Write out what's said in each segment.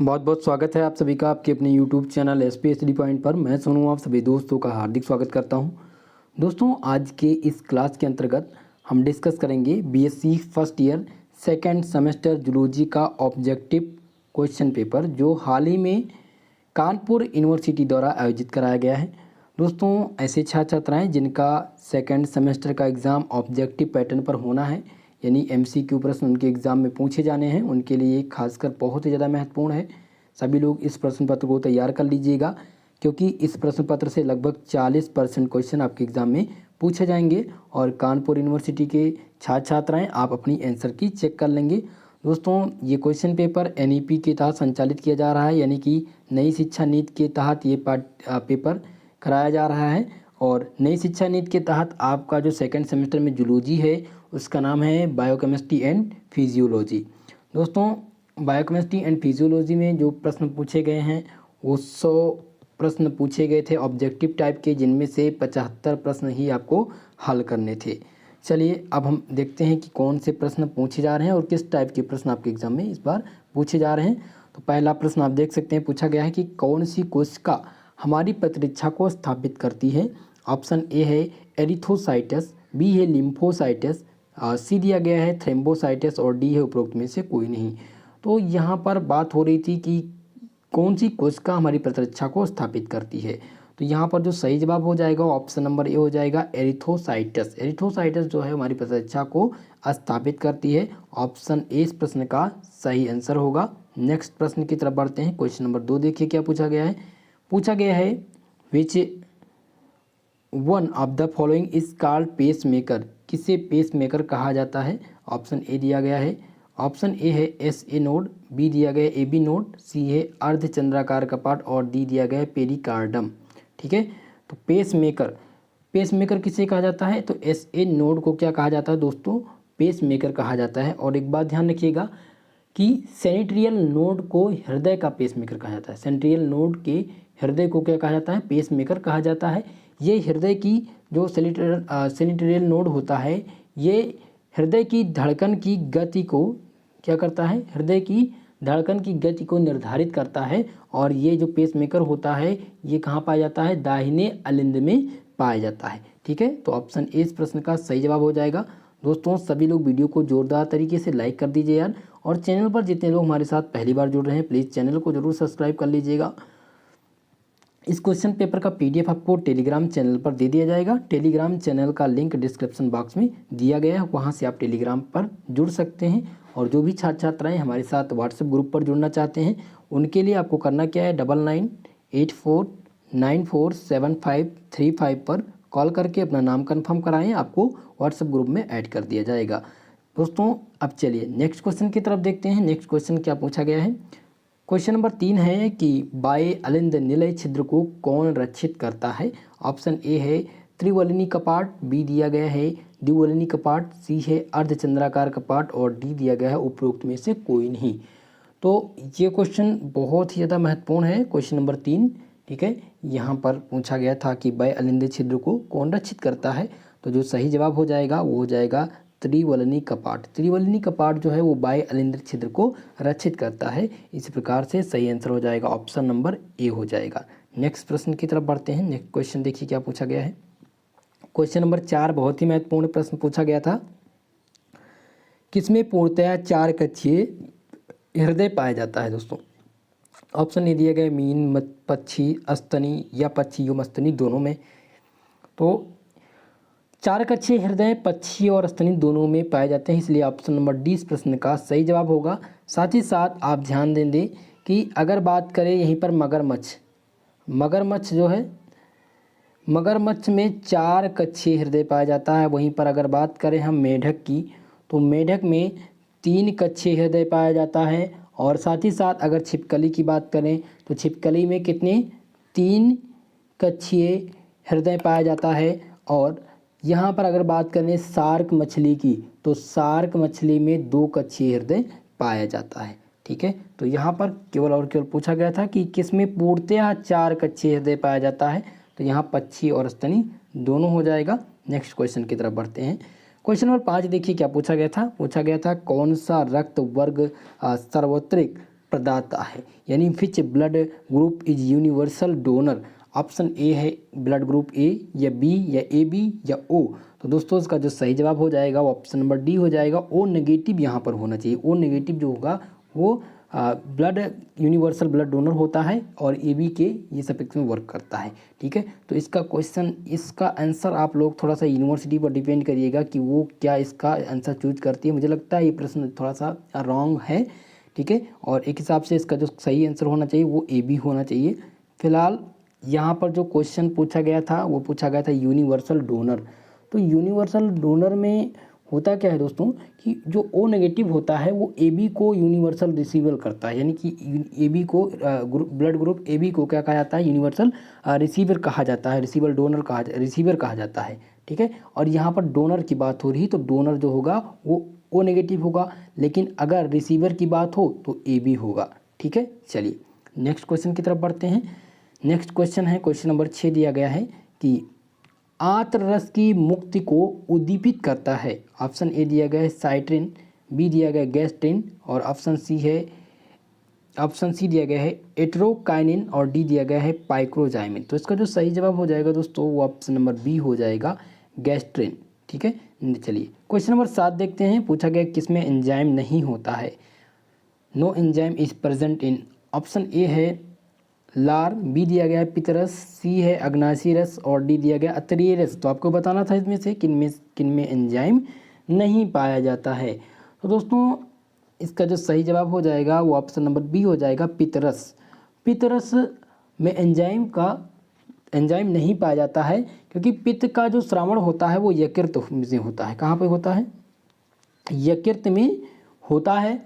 बहुत बहुत स्वागत है आप सभी का आपके अपने YouTube चैनल एसपीएसडी पॉइंट पर। मैं सोनू आप सभी दोस्तों का हार्दिक स्वागत करता हूं। दोस्तों आज के इस क्लास के अंतर्गत हम डिस्कस करेंगे BSc first year second semester zoology का ऑब्जेक्टिव क्वेश्चन पेपर, जो हाल ही में कानपुर यूनिवर्सिटी द्वारा आयोजित कराया गया है। दोस्तों ऐसे छात्र छात्राएँ जिनका सेकेंड सेमेस्टर का एग्ज़ाम ऑब्जेक्टिव पैटर्न पर होना है, यानी एमसीक्यू प्रश्न उनके एग्ज़ाम में पूछे जाने हैं, उनके लिए खासकर बहुत ही ज़्यादा महत्वपूर्ण है। सभी लोग इस प्रश्न पत्र को तैयार कर लीजिएगा, क्योंकि इस प्रश्न पत्र से लगभग 40% क्वेश्चन आपके एग्ज़ाम में पूछे जाएंगे और कानपुर यूनिवर्सिटी के छात्र छात्राएँ आप अपनी आंसर की चेक कर लेंगे। दोस्तों ये क्वेश्चन पेपर एनईपी के तहत संचालित किया जा रहा है, यानी कि नई शिक्षा नीति के तहत ये पेपर कराया जा रहा है। और नई शिक्षा नीति के तहत आपका जो सेकंड सेमेस्टर में जूलॉजी है उसका नाम है बायोकेमिस्ट्री एंड फिजियोलॉजी। दोस्तों बायोकेमिस्ट्री एंड फिजियोलॉजी में जो प्रश्न पूछे गए हैं वो 100 प्रश्न पूछे गए थे ऑब्जेक्टिव टाइप के, जिनमें से 75 प्रश्न ही आपको हल करने थे। चलिए अब हम देखते हैं कि कौन से प्रश्न पूछे जा रहे हैं और किस टाइप के प्रश्न आपके एग्जाम में इस बार पूछे जा रहे हैं। तो पहला प्रश्न आप देख सकते हैं, पूछा गया है कि कौन सी कोशिका हमारी प्रतिरक्षा को स्थापित करती है। ऑप्शन ए है एरिथोसाइटस, बी है लिम्फोसाइटस, सी दिया गया है थ्रेम्बोसाइटस और डी है उपरोक्त में से कोई नहीं। तो यहाँ पर बात हो रही थी कि कौन सी कोशिका हमारी प्रतिरक्षा को स्थापित करती है। तो यहाँ पर जो सही जवाब हो जाएगा ऑप्शन नंबर ए हो जाएगा एरिथोसाइटस। एरिथोसाइटस जो है हमारी प्रतिरक्षा को स्थापित करती है। ऑप्शन ए इस प्रश्न का सही आंसर होगा। नेक्स्ट प्रश्न की तरफ बढ़ते हैं। क्वेश्चन नंबर 2 देखिए क्या पूछा गया है। पूछा गया है which one of the following is called pacemaker. किसे पेस मेकर कहा जाता है। ऑप्शन ए दिया गया है, ऑप्शन ए है एस ए नोड, बी दिया गया है ए बी नोड, सी है अर्धचंद्राकार कपाट और डी दिया गया है पेरिकार्डम। ठीक है, तो पेस मेकर किसे कहा जाता है। तो एस ए नोड को क्या कहा जाता है दोस्तों, पेस मेकर कहा जाता है। और एक बात ध्यान रखिएगा कि सेंट्रियल नोड को हृदय का पेस मेकर कहा जाता है। सेंट्रियल नोड के हृदय को क्या कहा जाता है, पेस मेकर कहा जाता है। ये हृदय की जो सेंट्रियल नोड होता है, ये हृदय की धड़कन की गति को क्या करता है, हृदय की धड़कन की गति को निर्धारित करता है। और ये जो पेस मेकर होता है ये कहाँ पाया जाता है, दाहिने अलिंद में पाया जाता है। ठीक है, तो ऑप्शन ए इस प्रश्न का सही जवाब हो जाएगा। दोस्तों सभी लोग वीडियो को जोरदार तरीके से लाइक कर दीजिए यार, और चैनल पर जितने लोग हमारे साथ पहली बार जुड़ रहे हैं प्लीज़ चैनल को जरूर सब्सक्राइब कर लीजिएगा। इस क्वेश्चन पेपर का पीडीएफ आपको टेलीग्राम चैनल पर दे दिया जाएगा। टेलीग्राम चैनल का लिंक डिस्क्रिप्शन बॉक्स में दिया गया है, वहां से आप टेलीग्राम पर जुड़ सकते हैं। और जो भी छात्र छात्राएँ हमारे साथ व्हाट्सएप ग्रुप पर जुड़ना चाहते हैं उनके लिए आपको करना क्या है, 9984947535 पर कॉल करके अपना नाम कन्फर्म कराएँ, आपको व्हाट्सएप ग्रुप में ऐड कर दिया जाएगा। दोस्तों अब चलिए नेक्स्ट क्वेश्चन की तरफ देखते हैं। नेक्स्ट क्वेश्चन क्या पूछा गया है। क्वेश्चन नंबर 3 है कि बाह्य अलिंद निलय छिद्र को कौन रक्षित करता है। ऑप्शन ए है त्रिवलनी कपाट, बी दिया गया है द्विवलनी कपाट, सी है अर्धचंद्राकार कपाट और डी दिया गया है उपरोक्त में से कोई नहीं। तो ये क्वेश्चन बहुत ही ज़्यादा महत्वपूर्ण है, क्वेश्चन नंबर 3। ठीक है, यहाँ पर पूछा गया था कि बाह्य अलिंद छिद्र को कौन रक्षित करता है। तो जो सही जवाब हो जाएगा वो हो जाएगा त्रिवलनी कपाट। त्रिवलनी कपाट जो है वो बाह्य अलिंद छिद्र को रक्षित करता है। इस प्रकार से सही आंसर हो जाएगा ऑप्शन नंबर ए हो जाएगा। नेक्स्ट प्रश्न की तरफ बढ़ते हैं। नेक्स्ट क्वेश्चन देखिए क्या पूछा गया है। क्वेश्चन नंबर 4 बहुत ही महत्वपूर्ण प्रश्न पूछा गया था। किसमें पूर्णतया 4 कक्षीय हृदय पाया जाता है दोस्तों। ऑप्शन ए दिया गया मीन, पक्षी, अस्तनी या पक्षी यो मस्तनी दोनों में। तो 4 कक्षीय हृदय पक्षी और स्तनी दोनों में पाए जाते हैं, इसलिए ऑप्शन नंबर डी इस प्रश्न का सही जवाब होगा। साथ ही साथ आप ध्यान दें कि अगर बात करें यहीं पर मगरमच्छ जो है, मगरमच्छ में 4 कक्षीय हृदय पाया जाता है। वहीं पर अगर बात करें हम मेढक की, तो मेढक में 3 कक्षीय हृदय पाया जाता है। और साथ ही साथ अगर छिपकली की बात करें तो छिपकली में कितने, 3 कक्षीय हृदय पाया जाता है। और यहाँ पर अगर बात करें शार्क मछली की, तो शार्क मछली में 2 कक्षीय हृदय पाया जाता है। ठीक है, तो यहाँ पर केवल पूछा गया था कि किसमें पूर्णतया 4 कक्षीय हृदय पाया जाता है। तो यहाँ पक्षी और स्तनी दोनों हो जाएगा। नेक्स्ट क्वेश्चन की तरफ बढ़ते हैं। क्वेश्चन नंबर 5 देखिए क्या पूछा गया था। पूछा गया था कौन सा रक्त वर्ग सार्वत्रिक प्रदाता है, यानी which blood group is universal donor. Option A है ब्लड ग्रुप ए या बी या ए बी या ओ। तो दोस्तों इसका जो सही जवाब हो जाएगा वो ऑप्शन नंबर डी हो जाएगा। ओ नेगेटिव यहाँ पर होना चाहिए। ओ नेगेटिव जो होगा वो ब्लड यूनिवर्सल ब्लड डोनर होता है और ए बी के ये सफिक्स में वर्क करता है। ठीक है, तो इसका क्वेश्चन, इसका आंसर आप लोग थोड़ा सा यूनिवर्सिटी पर डिपेंड करिएगा कि वो क्या इसका आंसर चूज करती है। मुझे लगता है ये प्रश्न थोड़ा सा रॉन्ग है। ठीक है, और एक हिसाब से इसका जो सही आंसर होना चाहिए वो ए बी होना चाहिए। फिलहाल यहाँ पर जो क्वेश्चन पूछा गया था वो पूछा गया था यूनिवर्सल डोनर। तो यूनिवर्सल डोनर में होता क्या है दोस्तों कि जो ओ नेगेटिव होता है वो ए बी को यूनिवर्सल रिसीवर करता है, यानी कि ए बी को ब्लड ग्रुप ए बी को क्या कहा जाता है, यूनिवर्सल रिसीवर कहा जाता है, रिसीवर कहा जाता है। ठीक है, और यहाँ पर डोनर की बात हो रही तो डोनर जो होगा वो ओ नेगेटिव होगा, लेकिन अगर रिसीवर की बात हो तो ए बी होगा। ठीक है, चलिए नेक्स्ट क्वेश्चन की तरफ बढ़ते हैं। नेक्स्ट क्वेश्चन है, क्वेश्चन नंबर 6 दिया गया है कि आंत्र रस की मुक्ति को उद्दीपित करता है। ऑप्शन ए दिया गया है साइट्रिन, बी दिया गया है गैस्ट्रिन और ऑप्शन सी दिया गया है एट्रोकाइनिन और डी दिया गया है पाइक्रोजाइमिन। तो इसका जो सही जवाब हो जाएगा दोस्तों वो ऑप्शन नंबर बी हो जाएगा, गैस्ट्रिन। ठीक है, चलिए क्वेश्चन नंबर 7 देखते हैं। पूछा गया किसमें एंजाइम नहीं होता है। No enzyme is present in. Option A है लार, बी दिया गया है पितरस, सी है अग्नासी रस और डी दिया गया अतरीय रस। तो आपको बताना था इसमें से किनमें एंजाइम नहीं पाया जाता है। तो दोस्तों इसका जो सही जवाब हो जाएगा वो ऑप्शन नंबर बी हो जाएगा, पितरस। पितरस में एंजाइम नहीं पाया जाता है क्योंकि पित्त का जो श्रावण होता है वो यकृत में होता है। कहाँ पे होता है, यकृत में होता है।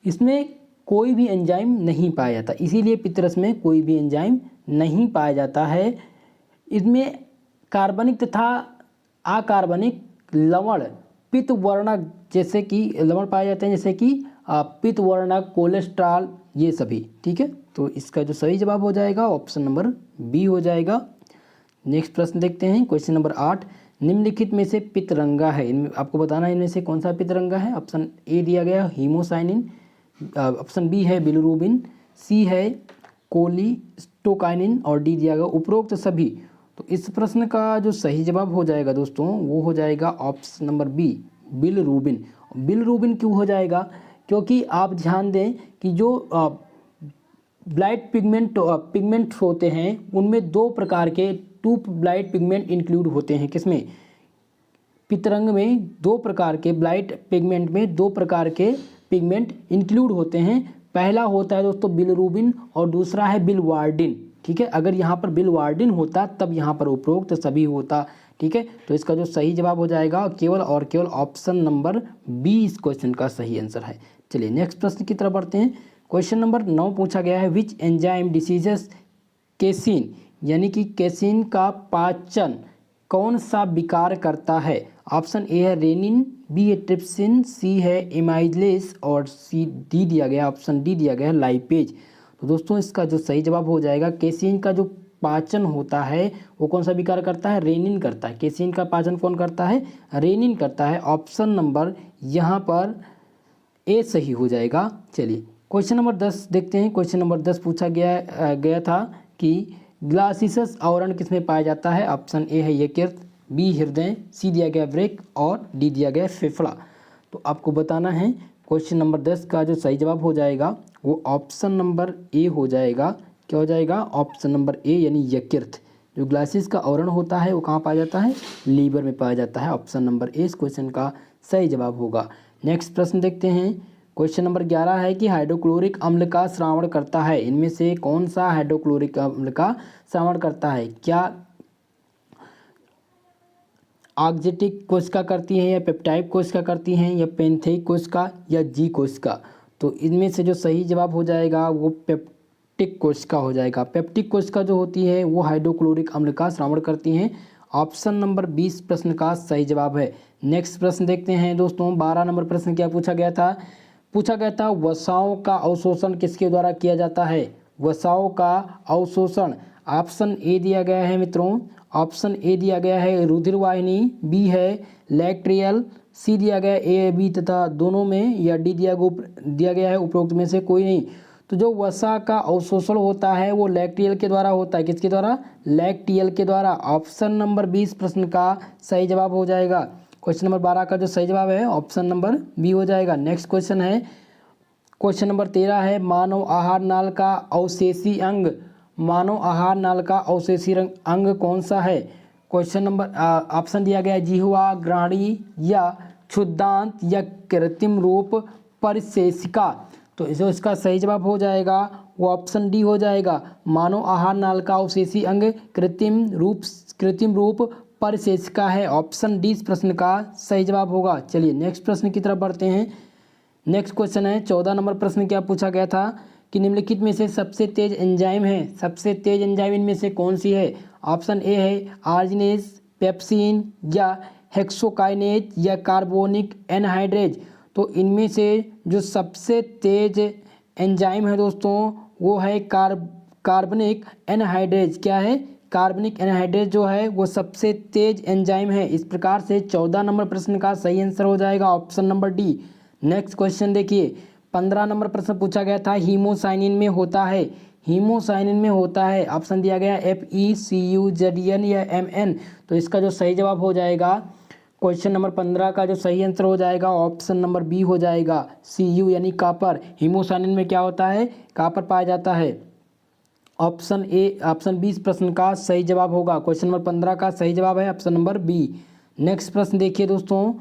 इसमें कोई भी एंजाइम नहीं पाया जाता, इसीलिए पित्तरस में कोई भी एंजाइम नहीं पाया जाता है। इसमें कार्बनिक तथा अकार्बनिक लवण पित्त वर्णक जैसे कि लवण पाए जाते हैं, जैसे कि पित्त वर्णक, कोलेस्ट्रॉल, ये सभी। ठीक है, तो इसका जो सही जवाब हो जाएगा ऑप्शन नंबर बी हो जाएगा। नेक्स्ट प्रश्न देखते हैं, क्वेश्चन नंबर 8। निम्नलिखित में से पित्तरंगा है, इनमें आपको बताना है इनमें से कौन सा पित्तरंगा है। ऑप्शन ए दिया गया हीमोसाइनिन, ऑप्शन बी है बिलिरुबिन, सी है कोलिस्टोकाइनिन और डी दिया गया उपरोक्त सभी। तो इस प्रश्न का जो सही जवाब हो जाएगा दोस्तों वो हो जाएगा option number B, bilirubin. Bilirubin क्यों हो जाएगा, क्योंकि आप ध्यान दें कि जो ब्लाइट पिगमेंट होते हैं उनमें दो प्रकार के ब्लाइट पिगमेंट इंक्लूड होते हैं। किसमें, पित्तरंग में दो प्रकार के ब्लाइट पिगमेंट में दो प्रकार के पिगमेंट इंक्लूड होते हैं। पहला होता है दोस्तों बिलिरुबिन और दूसरा है बिलवार्डिन। ठीक है, अगर यहाँ पर बिलवार्डिन होता तब यहाँ पर उपरोक्त सभी होता। ठीक है, तो इसका जो सही जवाब हो जाएगा केवल और केवल ऑप्शन नंबर बी इस क्वेश्चन का सही आंसर है। चलिए नेक्स्ट प्रश्न की तरफ बढ़ते हैं। क्वेश्चन नंबर 9 पूछा गया है विच एंजाइम डिसीजेस केसिन, यानी कि केसिन का पाचन कौन सा विकार करता है। ऑप्शन ए है रेनिन, बी है ट्रिप्सिन, सी है एमाइलेज और सी डी दिया गया, ऑप्शन डी दिया गया है लाइपेज। तो दोस्तों इसका जो सही जवाब हो जाएगा, केसिन का जो पाचन होता है वो कौन सा विकार करता है, रेनिन करता है। केसिन का पाचन कौन करता है, रेनिन करता है। ऑप्शन नंबर यहाँ पर ए सही हो जाएगा। चलिए क्वेश्चन नंबर 10 देखते हैं। क्वेश्चन नंबर 10 पूछा गया था कि ग्लासिसस आवरण किसमें पाया जाता है। ऑप्शन ए है यकृत, बी हृदय, सी दिया गया ब्रेक और डी दिया गया फेफड़ा। तो आपको बताना है क्वेश्चन नंबर 10 का जो सही जवाब हो जाएगा वो ऑप्शन नंबर ए हो जाएगा। क्या हो जाएगा, ऑप्शन नंबर ए यानी यकृत। जो ग्लासिस का आवरण होता है वो कहाँ पाया जाता है, लीवर में पाया जाता है। ऑप्शन नंबर ए इस क्वेश्चन का सही जवाब होगा। नेक्स्ट प्रश्न देखते हैं। क्वेश्चन नंबर 11 है कि हाइड्रोक्लोरिक अम्ल का श्रावण करता है, इनमें से कौन सा हाइड्रोक्लोरिक अम्ल का श्रावण करता है। क्या ऑक्जेटिक कोशिका करती है या पेप्टाइड कोशिका करती हैं या पेंथेइक कोशिका या जी कोशिका। तो इनमें से जो सही जवाब हो जाएगा वो पेप्टिक कोशिका हो जाएगा। पेप्टिक कोशिका जो होती है वो हाइड्रोक्लोरिक अम्ल का श्रावण करती हैं। ऑप्शन नंबर 20 प्रश्न का सही जवाब है। नेक्स्ट प्रश्न देखते हैं दोस्तों। 12 नंबर प्रश्न क्या पूछा गया था, वसाओं का अवशोषण किसके द्वारा किया जाता है। वसाओं का अवशोषण ऑप्शन ए दिया गया है मित्रों, ऑप्शन ए दिया गया है रुधिर वाहिनी, बी है लैक्ट्रियल सी दिया गया है ए बी तथा दोनों में, या डी दिया गया है उपरोक्त में से कोई नहीं। तो जो वसा का अवशोषण होता है वो लैक्टियल के द्वारा होता है। किसके द्वारा? लैक्टियल के द्वारा। ऑप्शन नंबर 20 प्रश्न का सही जवाब हो जाएगा। क्वेश्चन नंबर 12 का जो सही जवाब है ऑप्शन नंबर बी हो जाएगा। नेक्स्ट क्वेश्चन है क्वेश्चन नंबर 13 है मानव आहार नाल का अवशेषी अंग। मानव आहार नाल का अवशेषी अंग कौन सा है? क्वेश्चन नंबर ऑप्शन दिया गया है जिह्वा, ग्राणी या क्षुद्दांत या कृत्रिम रूप परिशेषिका। तो जो इसका सही जवाब हो जाएगा वो ऑप्शन डी हो जाएगा। मानव आहार नाल का अवशेषी अंग कृत्रिम रूप परिशेषिका है। ऑप्शन डी इस प्रश्न का सही जवाब होगा। चलिए नेक्स्ट प्रश्न की तरफ बढ़ते हैं। नेक्स्ट क्वेश्चन है 14 नंबर प्रश्न। क्या पूछा गया था कि निम्नलिखित में से सबसे तेज एंजाइम है, सबसे तेज एंजाइम इनमें से कौन सी है? ऑप्शन ए है आर्जिनेज, पेप्सिन या हेक्सोकाइनेज या कार्बोनिक एनहाइड्रेज। तो इनमें से जो सबसे तेज एंजाइम है दोस्तों वो है कार्बनिक एनहाइड्रेज। क्या है? कार्बनिक एनहाइड्रेज जो है वो सबसे तेज एंजाइम है। इस प्रकार से 14 नंबर प्रश्न का सही आंसर हो जाएगा option number D. Next question देखिए 15 नंबर प्रश्न पूछा गया था हीमोसाइनिन में होता है। हीमोसाइनिन में होता है ऑप्शन दिया गया FeCUZN या MN। तो इसका जो सही जवाब हो जाएगा क्वेश्चन नंबर 15 का जो सही आंसर हो जाएगा ऑप्शन नंबर बी हो जाएगा Cu यानी कापर। हीमोसाइनिन में क्या होता है? कापर पाया जाता है। ऑप्शन 20 प्रश्न का सही जवाब होगा। क्वेश्चन नंबर 15 का सही जवाब है ऑप्शन नंबर बी। नेक्स्ट प्रश्न देखिए दोस्तों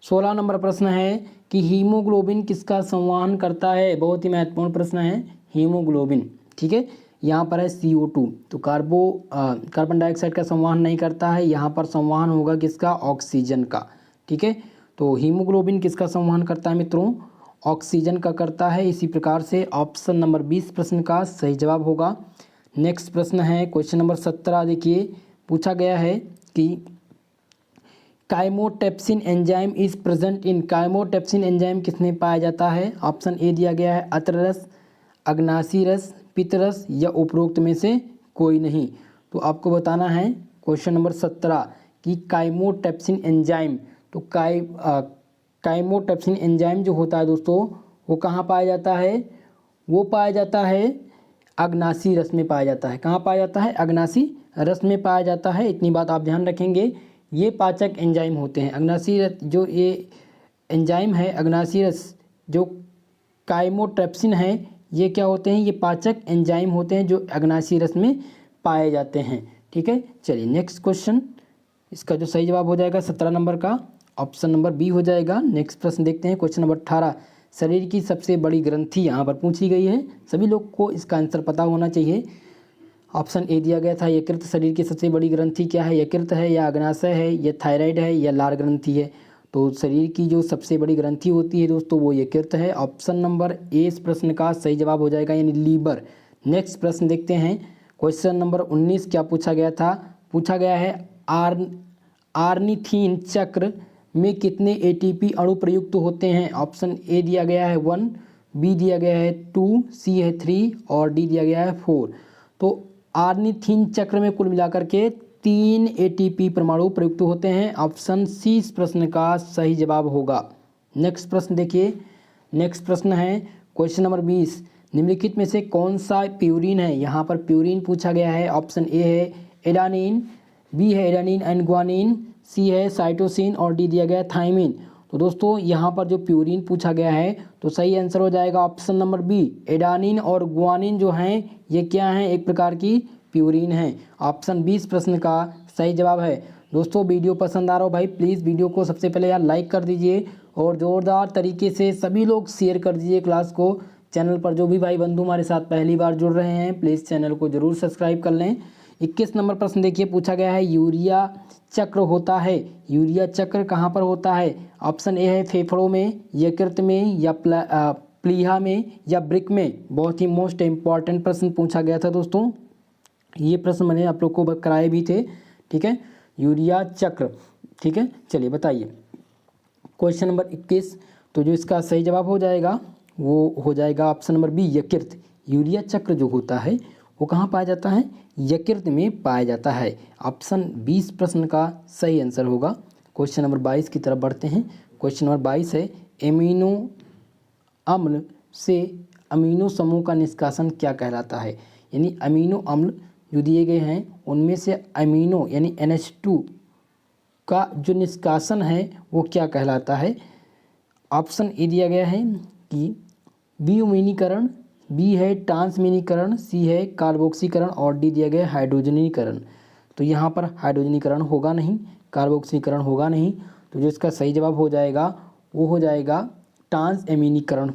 16 नंबर प्रश्न है कि हीमोग्लोबिन किसका संवहन करता है? बहुत ही महत्वपूर्ण प्रश्न है हीमोग्लोबिन। ठीक है, यहाँ पर है CO2। तो कार्बन डाइऑक्साइड का संवहन नहीं करता है, यहाँ पर संवहन होगा किसका? ऑक्सीजन का। ठीक है, तो हीमोग्लोबिन किसका संवहन करता है मित्रों? ऑक्सीजन का करता है। इसी प्रकार से ऑप्शन नंबर 20 प्रश्न का सही जवाब होगा। नेक्स्ट प्रश्न है क्वेश्चन नंबर 17। देखिए पूछा गया है कि chymotrypsin enzyme is present in. Chymotrypsin enzyme किसमें पाया जाता है? ऑप्शन ए दिया गया है अतरस, अग्नासी रस, पित्तरस या उपरोक्त में से कोई नहीं। तो आपको बताना है क्वेश्चन नंबर 17 कि काइमोटेप्सिन एंजाइम। तो काइमोटेप्सिन एंजाइम जो होता है दोस्तों वो कहाँ पाया जाता है? वो पाया जाता है अग्नासी रस में पाया जाता है। कहाँ पाया जाता है? अग्नासी रस में पाया जाता है। इतनी बात आप ध्यान रखेंगे। ये पाचक एंजाइम होते हैं। अग्नासी रस जो ये एंजाइम है, अग्नासी रस जो काइमोटेप्सिन है, ये क्या होते हैं? ये पाचक एंजाइम होते हैं जो अग्नासी रस में पाए जाते हैं। ठीक है, चलिए नेक्स्ट क्वेश्चन। इसका जो सही जवाब हो जाएगा 17 नंबर का ऑप्शन नंबर बी हो जाएगा। नेक्स्ट प्रश्न देखते हैं क्वेश्चन नंबर 18। शरीर की सबसे बड़ी ग्रंथि यहाँ पर पूछी गई है। सभी लोग को इसका आंसर पता होना चाहिए। ऑप्शन ए दिया गया था यकृत। शरीर की सबसे बड़ी ग्रंथि क्या है? यकृत है या अग्नाशय है या थायराइड है या लार ग्रंथि है? तो शरीर की जो सबसे बड़ी ग्रंथि होती है दोस्तों वो यकृत है। ऑप्शन नंबर ए इस प्रश्न का सही जवाब हो जाएगा यानी लीवर। नेक्स्ट प्रश्न देखते हैं क्वेश्चन नंबर 19। क्या पूछा गया था? पूछा गया है आर्निथीन चक्र में कितने ATP अणु प्रयुक्त होते हैं? ऑप्शन ए दिया गया है 1, बी दिया गया है 2, सी है 3 और डी दिया गया है 4। तो आर्निथीन चक्र में कुल मिलाकर के 3 ATP परमाणु प्रयुक्त होते हैं। ऑप्शन सी इस प्रश्न का सही जवाब होगा। नेक्स्ट प्रश्न देखिए। नेक्स्ट प्रश्न है क्वेश्चन नंबर 20। निम्नलिखित में से कौन सा प्यूरिन है? यहाँ पर प्यूरिन पूछा गया है। ऑप्शन ए है एडानिन, बी है एडानिन एंड ग्वानिन, सी है साइटोसिन और डी दिया गया है थाइमिन। तो दोस्तों यहाँ पर जो प्यूरिन पूछा गया है तो सही आंसर हो जाएगा ऑप्शन नंबर बी। एडानिन और ग्वानिन जो हैं ये क्या हैं? एक प्रकार की प्यूरिन है। ऑप्शन 20 प्रश्न का सही जवाब है। दोस्तों वीडियो पसंद आ रहा हो भाई प्लीज़ वीडियो को सबसे पहले यार लाइक कर दीजिए और ज़ोरदार तरीके से सभी लोग शेयर कर दीजिए क्लास को। चैनल पर जो भी भाई बंधु हमारे साथ पहली बार जुड़ रहे हैं प्लीज़ चैनल को ज़रूर सब्सक्राइब कर लें। 21 नंबर प्रश्न देखिए पूछा गया है यूरिया चक्र होता है। यूरिया चक्र कहाँ पर होता है? ऑप्शन ए है फेफड़ों में, यकृत में या प्लीहा में या ब्रिक में। बहुत ही मोस्ट इम्पॉर्टेंट प्रश्न पूछा गया था दोस्तों। ये प्रश्न मैंने आप लोग को कराए भी थे। ठीक है, यूरिया चक्र। ठीक है, चलिए बताइए क्वेश्चन नंबर 21। तो जो इसका सही जवाब हो जाएगा वो हो जाएगा ऑप्शन नंबर बी यकृत। यूरिया चक्र जो होता है वो कहाँ पाया जाता है? यकृत में पाया जाता है। ऑप्शन 20 प्रश्न का सही आंसर होगा। क्वेश्चन नंबर 22 की तरफ बढ़ते हैं। क्वेश्चन नंबर 22 है, एमिनो अम्ल से अमीनो समूह का निष्कासन क्या कहलाता है। यानी अमीनो अम्ल जो दिए गए हैं उनमें से अमीनो यानी NH2 का जो निष्कासन है वो क्या कहलाता है। ऑप्शन ए दिया गया है कि विउमीनीकरण, बी है ट्रांसमीनीकरण, सी है कार्बोक्सीकरण और डी दिया गया है हाइड्रोजनीकरण। तो यहाँ पर हाइड्रोजनीकरण होगा नहीं, कार्बोक्सीकरण होगा नहीं, तो जो इसका सही जवाब हो जाएगा वो हो जाएगा ट्रांसएमीनीकरण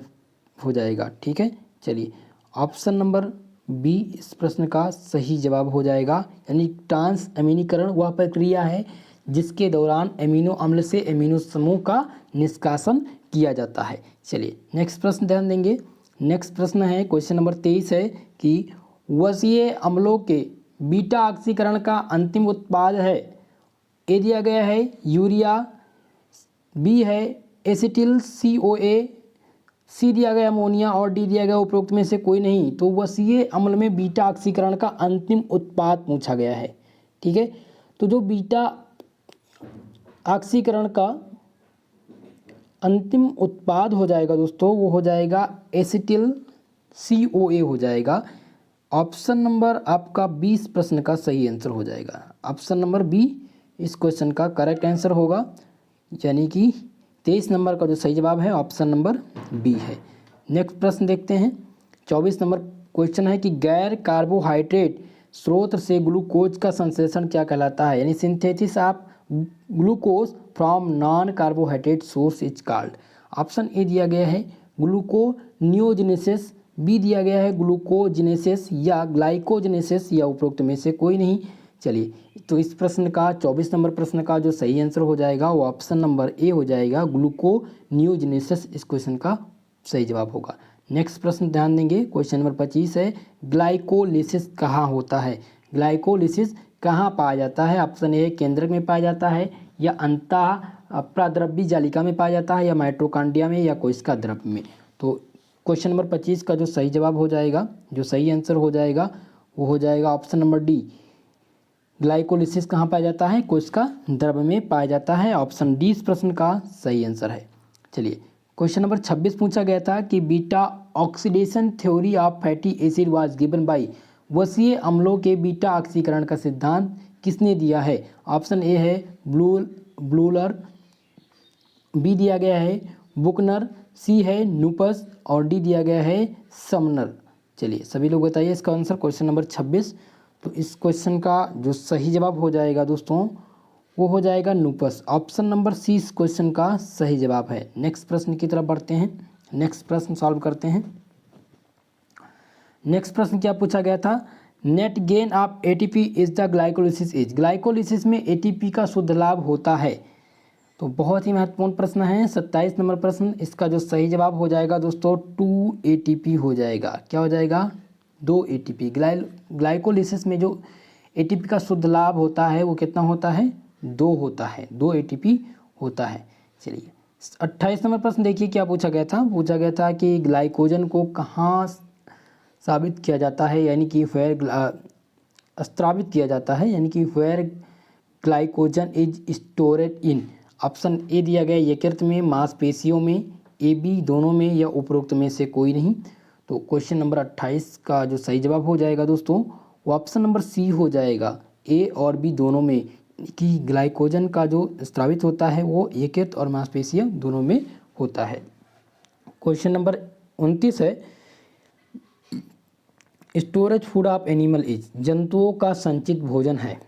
हो जाएगा। ठीक है, चलिए ऑप्शन नंबर बी इस प्रश्न का सही जवाब हो जाएगा। यानी ट्रांसएमीनीकरण वह प्रक्रिया है जिसके दौरान एमिनो अम्ल से एमिनो समूह का निष्कासन किया जाता है। चलिए नेक्स्ट प्रश्न ध्यान देंगे। नेक्स्ट प्रश्न है क्वेश्चन नंबर 23 है कि वसीय अम्लों के बीटा ऑक्सीकरण का अंतिम उत्पाद है। ए दिया गया है यूरिया, बी है एसिटिल COA, सी दिया गया अमोनिया और डी दिया गया उपरोक्त में से कोई नहीं। तो वसीय अम्ल में बीटा ऑक्सीकरण का अंतिम उत्पाद पूछा गया है। ठीक है, तो जो बीटा ऑक्सीकरण का अंतिम उत्पाद हो जाएगा दोस्तों वो हो जाएगा एसिटिल COA हो जाएगा। ऑप्शन नंबर आपका 20 प्रश्न का सही आंसर हो जाएगा। ऑप्शन नंबर बी इस क्वेश्चन का करेक्ट आंसर होगा, यानी कि 23 नंबर का जो सही जवाब है ऑप्शन नंबर बी है। नेक्स्ट प्रश्न देखते हैं। 24 नंबर क्वेश्चन है कि गैर कार्बोहाइड्रेट स्रोत से ग्लूकोज का संश्लेषण क्या कहलाता है। यानी synthesis of glucose from non carbohydrate source is called. Option A दिया गया है ग्लूकोनियोजेनेसिस, बी दिया गया है ग्लूकोजेनेसिस या ग्लाइकोजेनेसिस या उपरोक्त में से कोई नहीं। चलिए तो इस प्रश्न का 24 नंबर प्रश्न का जो सही आंसर हो जाएगा वो ऑप्शन नंबर ए हो जाएगा, ग्लूकोनियोजेनेसिस इस क्वेश्चन का सही जवाब होगा। नेक्स्ट प्रश्न ध्यान देंगे। क्वेश्चन नंबर 25 है ग्लाइकोलिसिस कहाँ होता है। ग्लाइकोलिसिस कहाँ पाया जाता है। ऑप्शन ए केंद्रक में पाया जाता है या अंतः प्राद्रव्य जालिका में पाया जाता है या माइटोकॉन्ड्रिया में या कोशिका द्रव्य में। तो क्वेश्चन नंबर 25 का जो सही जवाब हो जाएगा, जो सही आंसर हो जाएगा वो हो जाएगा ऑप्शन नंबर डी, ग्लाइकोलिसिस कहाँ पाया जाता है, कोशिका द्रव्य में पाया जाता है। ऑप्शन डी इस प्रश्न का सही आंसर है। चलिए क्वेश्चन नंबर 26 पूछा गया था कि beta oxidation theory of fatty acid was given by. वसीय अम्लों के बीटा ऑक्सीकरण का सिद्धांत किसने दिया है। ऑप्शन ए है ब्लूलर, बी दिया गया है बुकनर, सी है नूपस और डी दिया गया है समनर। चलिए सभी लोग बताइए इसका आंसर। क्वेश्चन नंबर 26, तो इस क्वेश्चन का जो सही जवाब हो जाएगा दोस्तों वो हो जाएगा नूपस। ऑप्शन नंबर सी इस क्वेश्चन का सही जवाब है। नेक्स्ट प्रश्न की तरफ बढ़ते हैं। नेक्स्ट प्रश्न सॉल्व करते हैं। नेक्स्ट प्रश्न क्या पूछा गया था, net gain of ATP is the glycolysis is. Glycolysis में ATP का शुद्ध लाभ होता है। तो बहुत ही महत्वपूर्ण प्रश्न है। 27 नंबर प्रश्न, इसका जो सही जवाब हो जाएगा दोस्तों 2 ATP हो जाएगा। क्या हो जाएगा, 2 ATP। ग्लाइकोलिसिस में जो ATP का शुद्ध लाभ होता है वो कितना होता है, 2 होता है, 2 ATP होता है। चलिए 28 नंबर प्रश्न देखिए क्या पूछा गया था। पूछा गया था कि ग्लाइकोजन को कहाँ साबित किया जाता है, यानी कि स्त्रावित किया जाता है, यानी कि where glycogen is stored in. Option A दिया गया यकृत में, मांसपेशियों में, ए बी दोनों में या उपरोक्त में से कोई नहीं। तो क्वेश्चन नंबर 28 का जो सही जवाब हो जाएगा दोस्तों वो ऑप्शन नंबर सी हो जाएगा, ए और बी दोनों में, कि ग्लाइकोजन का जो स्त्रावित होता है वो यकृत और मांसपेशियों दोनों में होता है। क्वेश्चन नंबर 29 है storage food of animal is. जंतुओं का संचित भोजन है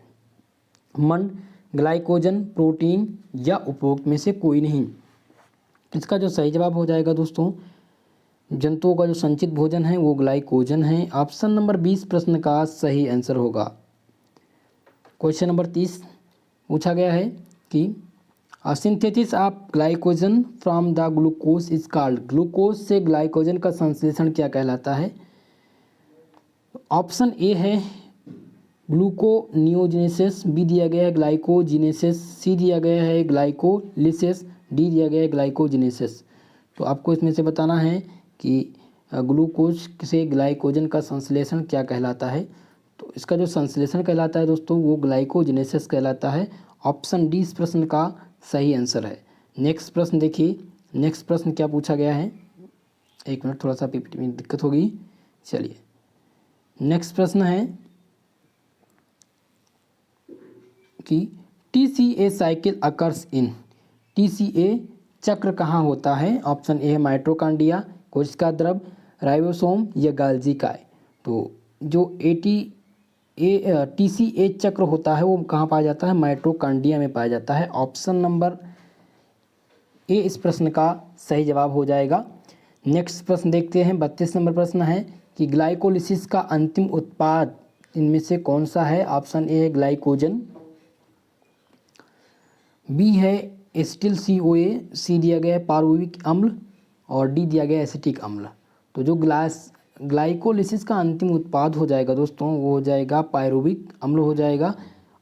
मंड, ग्लाइकोजन, प्रोटीन या उपरोक्त में से कोई नहीं। इसका जो सही जवाब हो जाएगा दोस्तों, जंतुओं का जो संचित भोजन है वो ग्लाइकोजन है। ऑप्शन नंबर 20 प्रश्न का सही आंसर होगा। क्वेश्चन नंबर 30 पूछा गया है कि synthesis of glycogen from the glucose is called. Glucose से ग्लाइकोजन का संश्लेषण क्या कहलाता है। ऑप्शन ए है ग्लूकोनियोजेनेसिस, बी दिया गया है ग्लाइकोजिनेसिस, सी दिया गया है ग्लाइकोलिसिस, डी दिया गया है ग्लाइकोजिनेसिस। तो आपको इसमें से बताना है कि ग्लूकोज से ग्लाइकोजन का संश्लेषण क्या कहलाता है। तो इसका जो संश्लेषण कहलाता है दोस्तों वो ग्लाइकोजिनेसिस कहलाता है। ऑप्शन डी इस प्रश्न का सही आंसर है। नेक्स्ट प्रश्न देखिए, नेक्स्ट प्रश्न क्या पूछा गया है। एक मिनट, थोड़ा सा पीपीटी में दिक्कत हो गई। चलिए नेक्स्ट प्रश्न है कि TCA cycle occurs in, TCA चक्र कहाँ होता है। ऑप्शन ए है माइटोकॉन्ड्रिया, कोशिका द्रव, राइबोसोम या गाल्जी काय। तो जो TCA चक्र होता है वो कहाँ पाया जाता है, माइटोकॉन्ड्रिया में पाया जाता है। ऑप्शन नंबर ए इस प्रश्न का सही जवाब हो जाएगा। नेक्स्ट प्रश्न देखते हैं, 32 नंबर प्रश्न है कि ग्लाइकोलिसिस का अंतिम उत्पाद इनमें से कौन सा है। ऑप्शन ए है ग्लाइकोजन, बी है एसिटिल CoA, सी दिया गया है पारुविक अम्ल और डी दिया गया है एसिटिक अम्ल। तो जो ग्लाइकोलिसिस का अंतिम उत्पाद हो जाएगा दोस्तों वो हो जाएगा पायरुविक अम्ल हो जाएगा।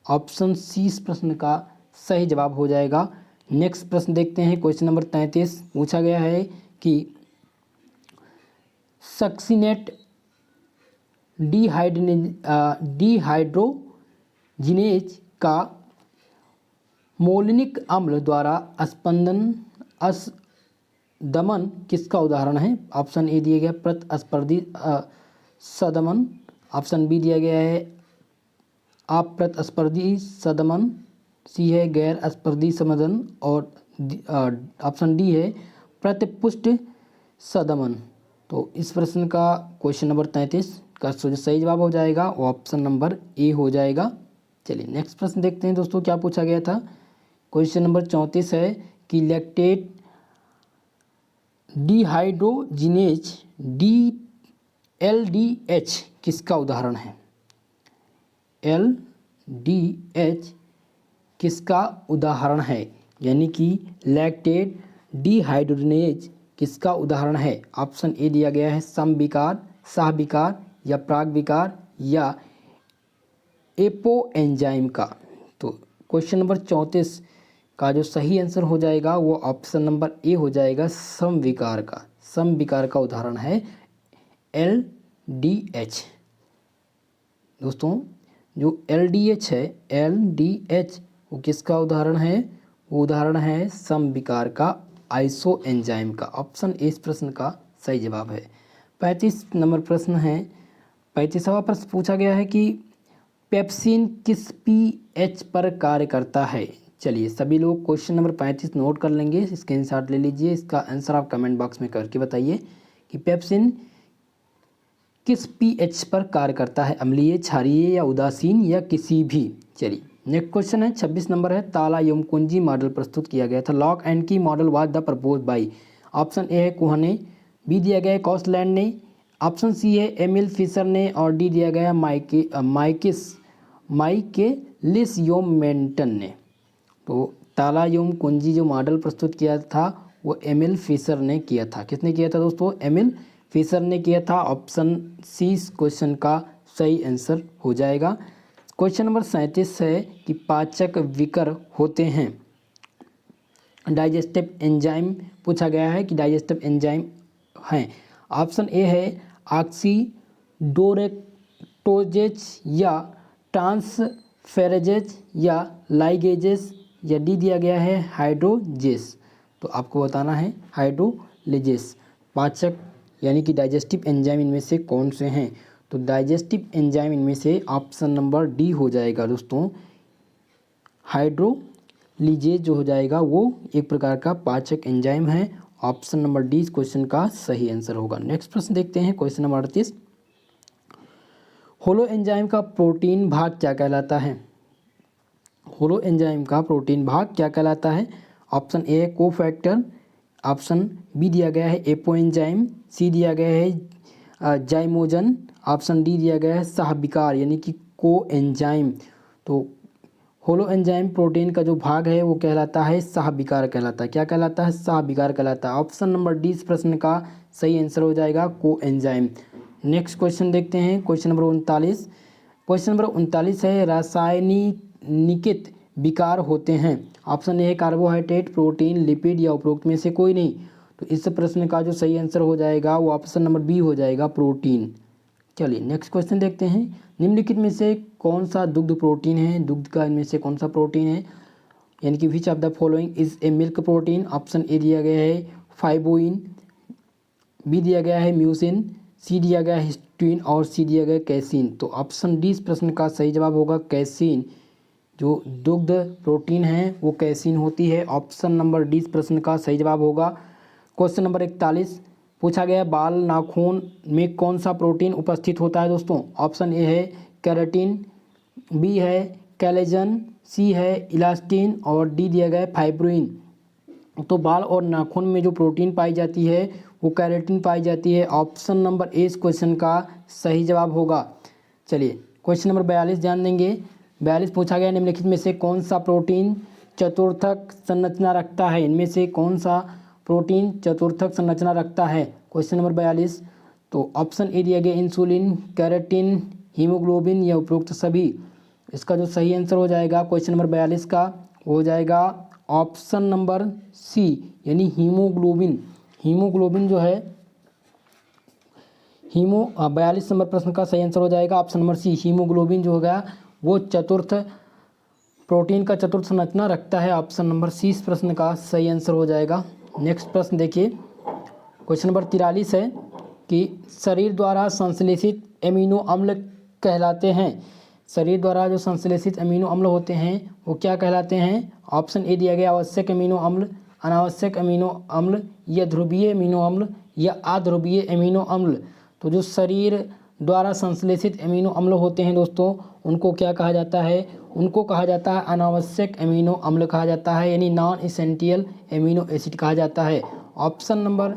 ऑप्शन सी इस प्रश्न का सही जवाब हो जाएगा। नेक्स्ट प्रश्न देखते हैं, क्वेश्चन नंबर 33 पूछा गया है कि सक्सिनेट डिहाइड्रोजिनेज का मोलिनिक अम्ल द्वारा दमन किसका उदाहरण है। ऑप्शन ए दिया गया प्रतिस्पर्धी सदमन, ऑप्शन बी दिया गया है अप्रतिस्पर्धी सदमन, सी है गैर स्पर्धी समदन और ऑप्शन डी है प्रतिपुष्ट सदमन। तो इस प्रश्न का क्वेश्चन नंबर 33 का सही जवाब हो जाएगा वो ऑप्शन नंबर ए हो जाएगा। चलिए नेक्स्ट प्रश्न देखते हैं दोस्तों क्या पूछा गया था। क्वेश्चन नंबर 34 है कि लैक्टेट डिहाइड्रोजिनेज LDH किसका उदाहरण है। LDH किसका उदाहरण है, यानी कि लैक्टेट डिहाइड्रोजिनेज किसका उदाहरण है। ऑप्शन ए दिया गया है समविकार, सहविकार या प्रागविकार या एपो एंजाइम का। तो क्वेश्चन नंबर 34 का जो सही आंसर हो जाएगा वो ऑप्शन नंबर ए हो जाएगा समविकार का। समविकार का उदाहरण है LDH। दोस्तों जो LDH है, LDH वो किसका उदाहरण है, वो उदाहरण है समविकार का आइसो एंजाइम का। ऑप्शन ए इस प्रश्न का सही जवाब है। 35 नंबर प्रश्न है, 35वां प्रश्न पूछा गया है कि पेप्सिन किस pH पर कार्य करता है। चलिए सभी लोग क्वेश्चन नंबर 35 नोट कर लेंगे, स्क्रीनशॉट ले लीजिए, इसका आंसर आप कमेंट बॉक्स में करके बताइए कि पेप्सिन किस pH पर कार्य करता है, अम्लीय, क्षारीय या उदासीन या किसी भी। चलिए नेक्स्ट क्वेश्चन है 26 नंबर है, ताला यमकुंजी मॉडल प्रस्तुत किया गया था। लॉक एंड की model was the propose by. Option A है कोहन ने, बी दिया गया है कॉस्टलैंड ने, ऑप्शन सी है एमिल फिशर ने और डी दिया गया है माइकेलिस योमेंटन ने। तो ताला यमकुंजी जो मॉडल प्रस्तुत किया था वो एमिल फिशर ने किया था। किसने किया था दोस्तों, एमिल फिशर ने किया था। ऑप्शन सी इस क्वेश्चन का सही आंसर हो जाएगा। क्वेश्चन नंबर 37 है कि पाचक विकर होते हैं, डाइजेस्टिव एंजाइम पूछा गया है कि डाइजेस्टिव एंजाइम हैं। ऑप्शन ए है ऑक्सीडोरेक्टोजेज या ट्रांसफेरेजेज या लाइगेजेस या डी दिया गया है हाइड्रोजेस। तो आपको बताना है हाइड्रोलेजेस। पाचक यानी कि डाइजेस्टिव एंजाइम इनमें से कौन से हैं। तो डाइजेस्टिव एंजाइम इनमें से ऑप्शन नंबर डी हो जाएगा दोस्तों, हाइड्रोलीजेज जो हो जाएगा वो एक प्रकार का पाचक एंजाइम है। ऑप्शन नंबर डी इस क्वेश्चन का सही आंसर होगा। नेक्स्ट प्रश्न देखते हैं, क्वेश्चन नंबर 38, होलो एंजाइम का प्रोटीन भाग क्या कहलाता है। होलो एंजाइम का प्रोटीन भाग क्या कहलाता है। ऑप्शन ए है कोफैक्टर, ऑप्शन बी दिया गया है एपो एंजाइम, सी दिया गया है जाइमोजन, ऑप्शन डी दिया गया है सहविकार यानी कि को एंजाइम। तो होलो एंजाइम प्रोटीन का जो भाग है वो कहलाता है सहविकार कहलाता है। क्या कहलाता है, सहविकार कहलाता है। ऑप्शन नंबर डी इस प्रश्न का सही आंसर हो जाएगा को एंजाइम। नेक्स्ट क्वेश्चन देखते हैं, क्वेश्चन नंबर 39। क्वेश्चन नंबर 39 है रासायनिकित विकार होते हैं। ऑप्शन ए है कार्बोहाइड्रेट, प्रोटीन, लिपिड या उपरोक्त में से कोई नहीं। तो इस प्रश्न का जो सही आंसर हो जाएगा वो ऑप्शन नंबर बी हो जाएगा प्रोटीन। चलिए नेक्स्ट क्वेश्चन देखते हैं, निम्नलिखित में से कौन सा दुग्ध प्रोटीन है। दुग्ध का इनमें से कौन सा प्रोटीन है, यानी कि विच of the following is a milk protein. Option A दिया गया है फाइबोइन, बी दिया गया है म्यूसिन, सी दिया गया है हिस्टीन और सी दिया गया है कैसीन। तो ऑप्शन डी इस प्रश्न का सही जवाब होगा कैसीन। जो दुग्ध प्रोटीन है वो कैसीन होती है। ऑप्शन नंबर डी इस प्रश्न का सही जवाब होगा। क्वेश्चन नंबर 41 पूछा गया बाल नाखून में कौन सा प्रोटीन उपस्थित होता है दोस्तों। ऑप्शन ए है केराटिन, बी है कैलेजन, सी है इलास्टिन और डी दिया गया है फाइब्रोइन। तो बाल और नाखून में जो प्रोटीन पाई जाती है वो केराटिन पाई जाती है। ऑप्शन नंबर ए इस क्वेश्चन का सही जवाब होगा। चलिए क्वेश्चन नंबर 42 ध्यान देंगे। 42 पूछा गया निम्नलिखित में से कौन सा प्रोटीन चतुर्थक संरचना रखता है। इनमें से कौन सा प्रोटीन चतुर्थक संरचना रखता है। क्वेश्चन नंबर 42 तो ऑप्शन ए दिया गया इंसुलिन, केराटिन, हीमोग्लोबिन या उपरोक्त सभी। इसका जो सही आंसर हो जाएगा क्वेश्चन नंबर 42 का हो जाएगा ऑप्शन नंबर सी यानी हीमोग्लोबिन। हीमोग्लोबिन जो है 42 नंबर प्रश्न का सही आंसर हो जाएगा ऑप्शन नंबर सी। हीमोग्लोबिन जो होगा वो चतुर्थ प्रोटीन का चतुर्थ संरचना रखता है। ऑप्शन नंबर सी इस प्रश्न का सही आंसर हो जाएगा। नेक्स्ट प्रश्न देखिए क्वेश्चन नंबर 43 है कि शरीर द्वारा संश्लेषित एमिनो अम्ल कहलाते हैं। शरीर द्वारा जो संश्लेषित अमीनो अम्ल होते हैं वो क्या कहलाते हैं। ऑप्शन ए दिया गया आवश्यक अमीनो अम्ल, अनावश्यक अमीनो अम्ल या ध्रुवीय अमीनो अम्ल या अध्रुवीय अमीनो अम्ल। तो जो शरीर द्वारा संश्लेषित अमीनो अम्ल होते हैं दोस्तों उनको क्या कहा जाता है, उनको कहा जाता है अनावश्यक अमीनो अम्ल कहा जाता है यानी नॉन एसेंशियल अमीनो एसिड कहा जाता है। ऑप्शन नंबर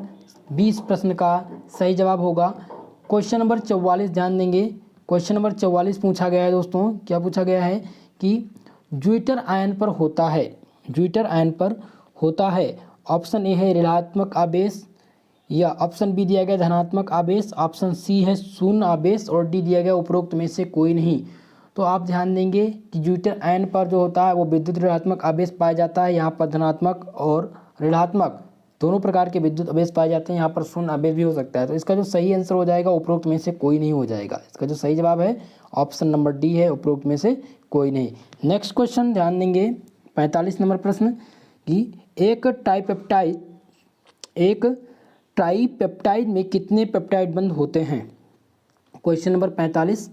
20 प्रश्न का सही जवाब होगा। क्वेश्चन नंबर 44 ध्यान देंगे। क्वेश्चन नंबर 44 पूछा गया है दोस्तों, क्या पूछा गया है कि ज्विटर आयन पर होता है, ज्विटर आयन पर होता है। ऑप्शन ए है ऋणात्मक आवेश या ऑप्शन बी दिया गया धनात्मक आवेश, ऑप्शन सी है शून्य आवेश और डी दिया गया उपरोक्त में से कोई नहीं। तो आप ध्यान देंगे कि ज्विटर आयन पर जो होता है वो विद्युत ऋणात्मक आवेश पाया जाता है। यहाँ पर धनात्मक और ऋणात्मक दोनों प्रकार के विद्युत आवेश पाए जाते हैं। यहाँ पर शून्य आवेश भी हो सकता है। तो इसका जो सही आंसर हो जाएगा उपरोक्त में से कोई नहीं हो जाएगा। इसका जो सही जवाब है ऑप्शन नंबर डी है, उपरोक्त में से कोई नहीं। नेक्स्ट क्वेश्चन ध्यान देंगे 45 नंबर प्रश्न कि एक ट्राईपेप्टाइड में कितने पेप्टाइड बंध होते हैं। क्वेश्चन नंबर 45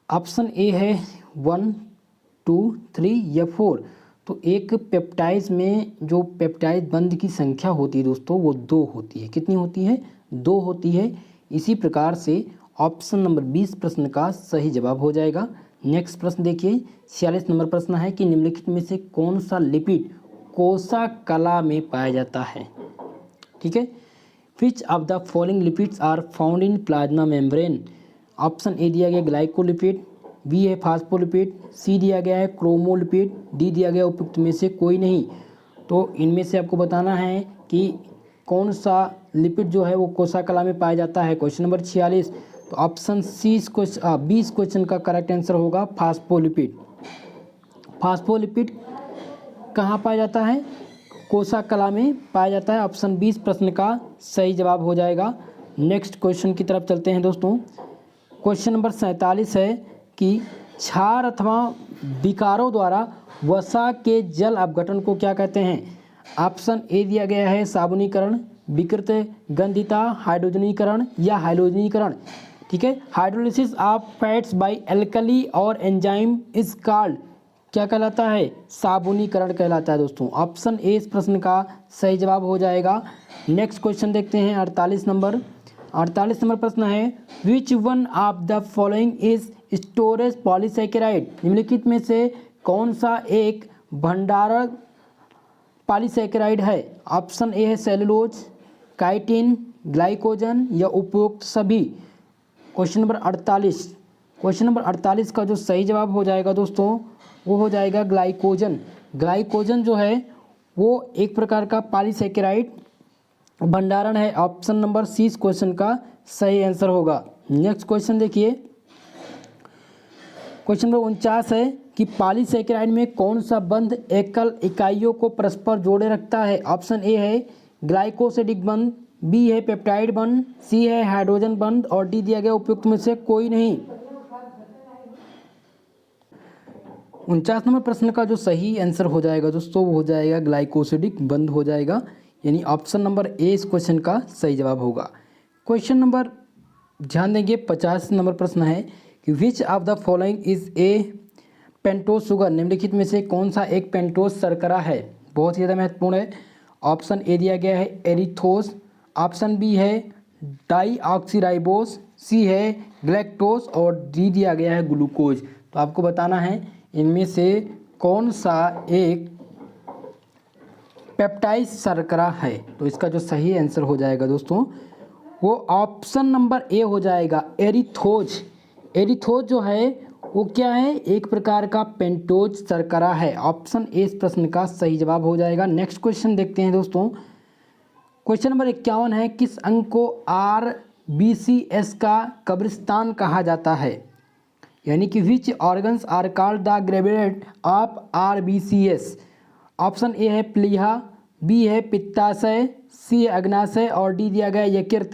ऑप्शन ए है 1, 2, 3 या 4। तो एक पेप्टाइड में जो पेप्टाइड बंध की संख्या होती है दोस्तों वो 2 होती है। कितनी होती है, 2 होती है। इसी प्रकार से ऑप्शन नंबर 20 प्रश्न का सही जवाब हो जाएगा। नेक्स्ट प्रश्न देखिए 46 नंबर प्रश्न है कि निम्नलिखित में से कौन सा लिपिड कोसा कला में पाया जाता है। ठीक है, which of the following lipids are found in plasma membrane. Option A दिया गया ग्लाइकोलिपिड, बी है फास्फोलिपिड, सी दिया गया है क्रोमोलिपिड, डी दिया गया उपयुक्त में से कोई नहीं। तो इनमें से आपको बताना है कि कौन सा लिपिड जो है वो कोसा कला में पाया जाता है। क्वेश्चन नंबर 46 तो ऑप्शन सी 20 क्वेश्चन का करेक्ट आंसर होगा फास्फोलिपिड। फास्फोलिपिड कहाँ पाया जाता है, कोसा कला में पाया जाता है। ऑप्शन 20 प्रश्न का सही जवाब हो जाएगा। नेक्स्ट क्वेश्चन की तरफ चलते हैं दोस्तों। क्वेश्चन नंबर 47 है कि क्षार अथवा विकारों द्वारा वसा के जल अपघटन को क्या कहते हैं। ऑप्शन ए दिया गया है साबुनीकरण, विकृत गंधिता, हाइड्रोजनीकरण या हाइलोजनीकरण। ठीक है, hydrolysis of fats by alkali और एंजाइम इज कॉल्ड क्या कहलाता है, साबुनीकरण कहलाता है दोस्तों। ऑप्शन ए इस प्रश्न का सही जवाब हो जाएगा। नेक्स्ट क्वेश्चन देखते हैं 48 नंबर प्रश्न है which one of the following is storage polysaccharide. निम्नलिखित में से कौन सा एक भंडारक पॉलीसैकेराइड है। ऑप्शन ए है सेलुलोज, काइटिन, ग्लाइकोजन या उपरोक्त सभी। क्वेश्चन नंबर 48 का जो सही जवाब हो जाएगा दोस्तों वो हो जाएगा ग्लाइकोजन। ग्लाइकोजन जो है वो एक प्रकार का पॉलीसैकेराइड भंडारण है। ऑप्शन नंबर सी इस क्वेश्चन का सही आंसर होगा। नेक्स्ट क्वेश्चन देखिए क्वेश्चन नंबर 49 है कि पॉलीसैकेराइड में कौन सा बंध एकल इकाइयों को परस्पर जोड़े रखता है। ऑप्शन ए है ग्लाइकोसिडिक बंध, बी है पेप्टाइड बंध, सी है हाइड्रोजन बंध और डी दिया गया उपयुक्त में से कोई नहीं। 49 नंबर प्रश्न का जो सही आंसर हो जाएगा दोस्तों वो हो जाएगा ग्लाइकोसिडिक बंद हो जाएगा, यानी ऑप्शन नंबर ए इस क्वेश्चन का सही जवाब होगा। क्वेश्चन नंबर ध्यान देंगे 50 नंबर प्रश्न है कि विच of the following is a pentose sugar, निम्नलिखित में से कौन सा एक पेंटोज शर्करा है। बहुत ही ज़्यादा महत्वपूर्ण है। ऑप्शन ए दिया गया है एरिथोस, ऑप्शन बी है डाईऑक्सीराइबोस, सी है ग्लैक्टोज और डी दिया गया है ग्लूकोज। तो आपको बताना है इनमें से कौन सा एक पेप्टाइड शर्करा है। तो इसका जो सही आंसर हो जाएगा दोस्तों वो ऑप्शन नंबर ए हो जाएगा एरिथोज। एरिथोज जो है वो क्या है, एक प्रकार का पेंटोज शर्करा है। ऑप्शन ए इस प्रश्न का सही जवाब हो जाएगा। नेक्स्ट क्वेश्चन देखते हैं दोस्तों। क्वेश्चन नंबर 51 है किस अंग को RBCS का कब्रिस्तान कहा जाता है, यानी कि which organs are called the graveyard of RBCS। Option A है प्लीहा, बी है पित्ताशय, सी है अग्नाशय और डी दिया गया यकृत।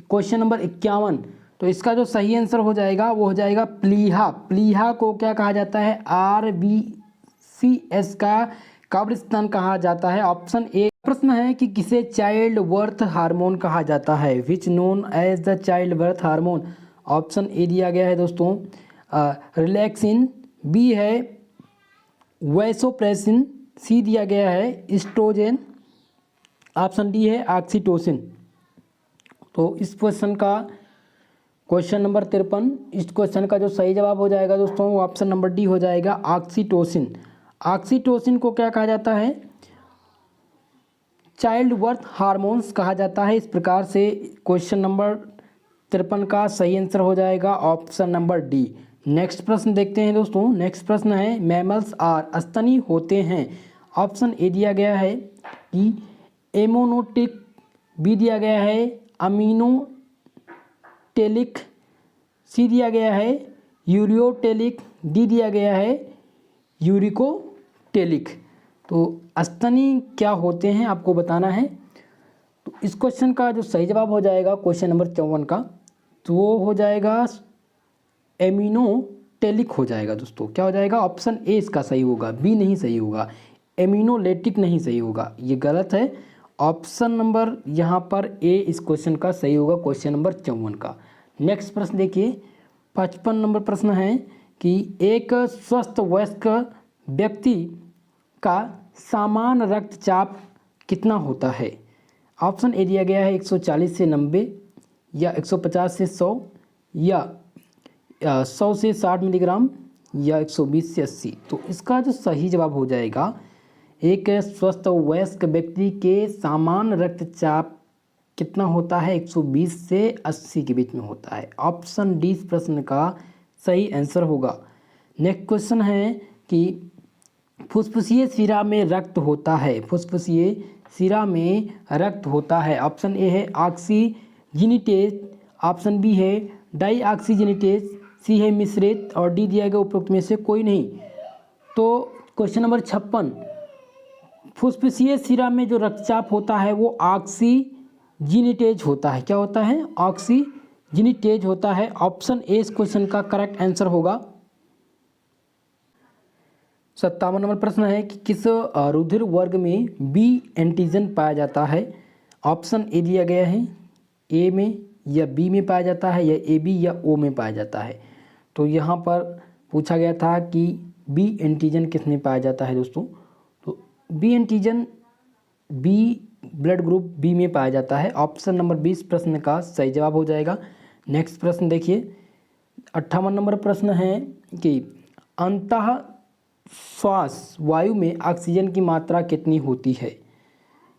क्वेश्चन नंबर 51, तो इसका जो सही आंसर हो जाएगा वो हो जाएगा प्लीहा। प्लीहा को क्या कहा जाता है, RBCS का कब्रिस्तान कहा जाता है। Option A. प्रश्न है कि किसे चाइल्ड बर्थ हार्मोन कहा जाता है, which known as the child birth hormone. Option A दिया गया है दोस्तों रिलैक्सिन, बी है वैसोप्रेसिन, सी दिया गया है एस्ट्रोजेन, ऑप्शन डी है ऑक्सीटोसिन। तो इस क्वेश्चन का क्वेश्चन नंबर 53, इस क्वेश्चन का जो सही जवाब हो जाएगा दोस्तों वो ऑप्शन नंबर डी हो जाएगा ऑक्सीटोसिन। ऑक्सीटोसिन को क्या कहा जाता है, चाइल्ड बर्थ हार्मोन्स कहा जाता है। इस प्रकार से क्वेश्चन नंबर 53 का सही आंसर हो जाएगा ऑप्शन नंबर डी। नेक्स्ट प्रश्न देखते हैं दोस्तों। नेक्स्ट प्रश्न है मैमल्स आर स्तनी होते हैं। ऑप्शन ए दिया गया है कि एमोनोटिक, बी दिया गया है अमीनोटेलिक, सी दिया गया है यूरियोटेलिक, डी दिया गया है यूरिकोटेलिक। तो स्तनी क्या होते हैं आपको बताना है। तो इस क्वेश्चन का जो सही जवाब हो जाएगा क्वेश्चन नंबर 54 का, तो वो हो जाएगा एमिनोटेलिक हो जाएगा दोस्तों। क्या हो जाएगा, ऑप्शन ए इसका सही होगा, बी नहीं सही होगा, एमिनोलेटिक नहीं सही होगा, ये गलत है। ऑप्शन नंबर यहाँ पर ए इस क्वेश्चन का सही होगा, क्वेश्चन नंबर 54 का। नेक्स्ट प्रश्न देखिए 55 नंबर प्रश्न है कि एक स्वस्थ वयस्क व्यक्ति का सामान्य रक्तचाप कितना होता है। ऑप्शन ए दिया गया है 140 से 90 या 150 से 100 या 100 से 60 मिलीग्राम या 120 से 80। तो इसका जो सही जवाब हो जाएगा एक स्वस्थ वयस्क व्यक्ति के सामान्य रक्तचाप कितना होता है, 120 से 80 के बीच में होता है। ऑप्शन डी इस प्रश्न का सही आंसर होगा। नेक्स्ट क्वेश्चन है कि फुफ्फुसीय शिरा में रक्त होता है, फुफ्फुसीय शिरा में रक्त होता है। ऑप्शन ए है ऑक्सीजिनेटेज, ऑप्शन बी है डाईऑक्सीजिनेटेज, सी है मिश्रित और डी दिया गया उपरोक्त में से कोई नहीं। तो क्वेश्चन नंबर 56, फुफ्फुसीय शिरा में जो रक्तचाप होता है वो ऑक्सीजिनेटेज होता है। क्या होता है, ऑक्सीजिनेटेज होता है। ऑप्शन ए इस क्वेश्चन का करेक्ट आंसर होगा। 57 नंबर प्रश्न है कि किस रुधिर वर्ग में बी एंटीजन पाया जाता है। ऑप्शन ए दिया गया है ए में या बी में पाया जाता है या ए बी या ओ में पाया जाता है। तो यहाँ पर पूछा गया था कि बी एंटीजन किस में पाया जाता है दोस्तों। तो B antigen B blood group B में पाया जाता है। ऑप्शन नंबर 20 प्रश्न का सही जवाब हो जाएगा। नेक्स्ट प्रश्न देखिए 58 नंबर प्रश्न है कि अंतः श्वास वायु में ऑक्सीजन की मात्रा कितनी होती है,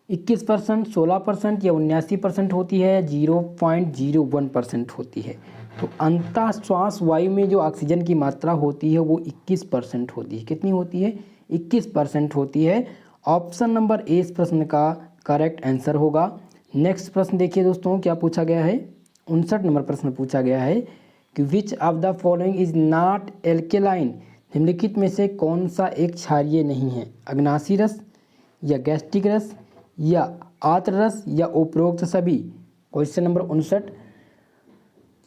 21%, 16% या 79% होती है, 0.01% होती है। तो अंतः श्वास वायु में जो ऑक्सीजन की मात्रा होती है वो 21% होती है। कितनी होती है, 21% होती है। ऑप्शन नंबर ए इस प्रश्न का करेक्ट आंसर होगा। नेक्स्ट प्रश्न देखिए दोस्तों क्या पूछा गया है। 59 नंबर प्रश्न पूछा गया है कि विच of the following is not alkaline, निम्नलिखित में से कौन सा एक क्षारीय नहीं है, अग्नाशी रस या गैस्ट्रिक रस या आत्र रस या उपरोक्त सभी। क्वेश्चन नंबर 59,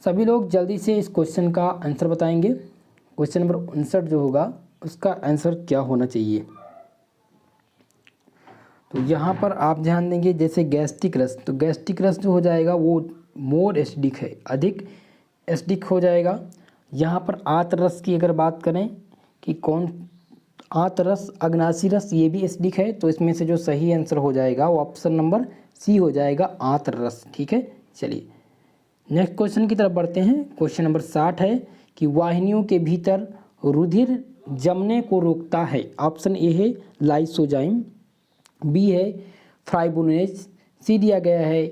सभी लोग जल्दी से इस क्वेश्चन का आंसर बताएंगे। क्वेश्चन नंबर 59 जो होगा उसका आंसर क्या होना चाहिए? तो यहाँ पर आप ध्यान देंगे, जैसे गैस्ट्रिक रस, तो गैस्ट्रिक रस जो हो जाएगा वो मोर एसिडिक है, अधिक एसिडिक हो जाएगा। यहाँ पर आत रस की अगर बात करें कि कौन, आत रस, अग्नासी रस, ये भी एसिडिक है, तो इसमें से जो सही आंसर हो जाएगा वो ऑप्शन नंबर सी हो जाएगा, आत रस। ठीक है, चलिए नेक्स्ट क्वेश्चन की तरफ बढ़ते हैं। क्वेश्चन नंबर 60 है कि वाहिनियों के भीतर रुधिर जमने को रोकता है। ऑप्शन ए है लाइसोजाइम, बी है फाइब्रोनेज, सी दिया गया है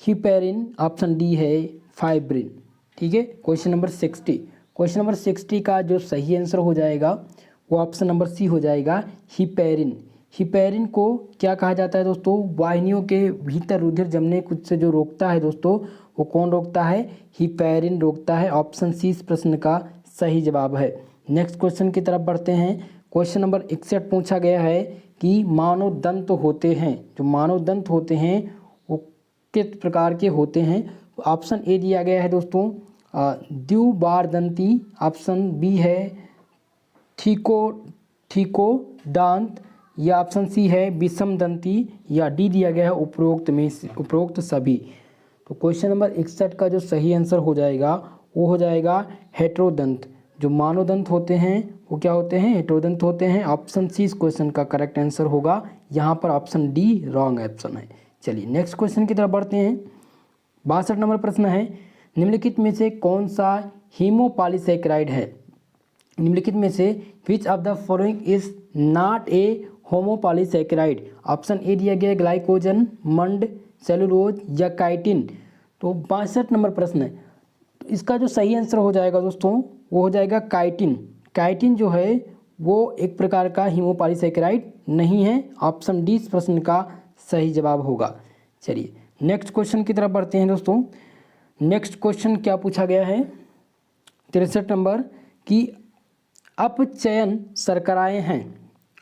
हिपेरिन, ऑप्शन डी है फाइब्रिन। ठीक है, क्वेश्चन नंबर 60, क्वेश्चन नंबर 60 का जो सही आंसर हो जाएगा वो ऑप्शन नंबर सी हो जाएगा, हिपेरिन। हिपेरिन को क्या कहा जाता है दोस्तों? वाहिनियों के भीतर रुधिर जमने कुछ से जो रोकता है दोस्तों, वो कौन रोकता है? हिपेरिन रोकता है। ऑप्शन सी इस प्रश्न का सही जवाब है। नेक्स्ट क्वेश्चन की तरफ बढ़ते हैं। क्वेश्चन नंबर 61 पूछा गया है कि मानव दंत होते हैं, जो मानव दंत होते हैं वो किस प्रकार के होते हैं? तो ऑप्शन ए दिया गया है दोस्तों द्विबारदंती, ऑप्शन बी है ठीको दांत, या ऑप्शन सी है विषम दंती, या डी दिया गया है उपरोक्त सभी। तो क्वेश्चन नंबर 61 का जो सही आंसर हो जाएगा वो हो जाएगा हेटेरोदंत। जो मानव दंत होते हैं वो क्या होते हैं? हेटेरोदंत होते हैं। ऑप्शन सी इस क्वेश्चन का करेक्ट आंसर होगा। यहाँ पर ऑप्शन डी रॉन्ग ऑप्शन है। चलिए नेक्स्ट क्वेश्चन की तरफ बढ़ते हैं। 62 नंबर प्रश्न है, निम्नलिखित में से कौन सा हीमोपॉलीसैकेराइड है? निम्नलिखित में से विच of the following is not a homopolysaccharide? Option A दिया गया ग्लाइकोजन, मंड, सेलुलोज या काइटिन। तो 62 नंबर प्रश्न है, तो इसका जो सही आंसर हो जाएगा दोस्तों वो हो जाएगा काइटिन। काइटिन जो है वो एक प्रकार का हीमोपॉलीसैकेराइड नहीं है। ऑप्शन डी इस प्रश्न का सही जवाब होगा। चलिए नेक्स्ट क्वेश्चन की तरफ बढ़ते हैं दोस्तों। नेक्स्ट क्वेश्चन क्या पूछा गया है? 63 नंबर की अपचयन शर्कराएं हैं।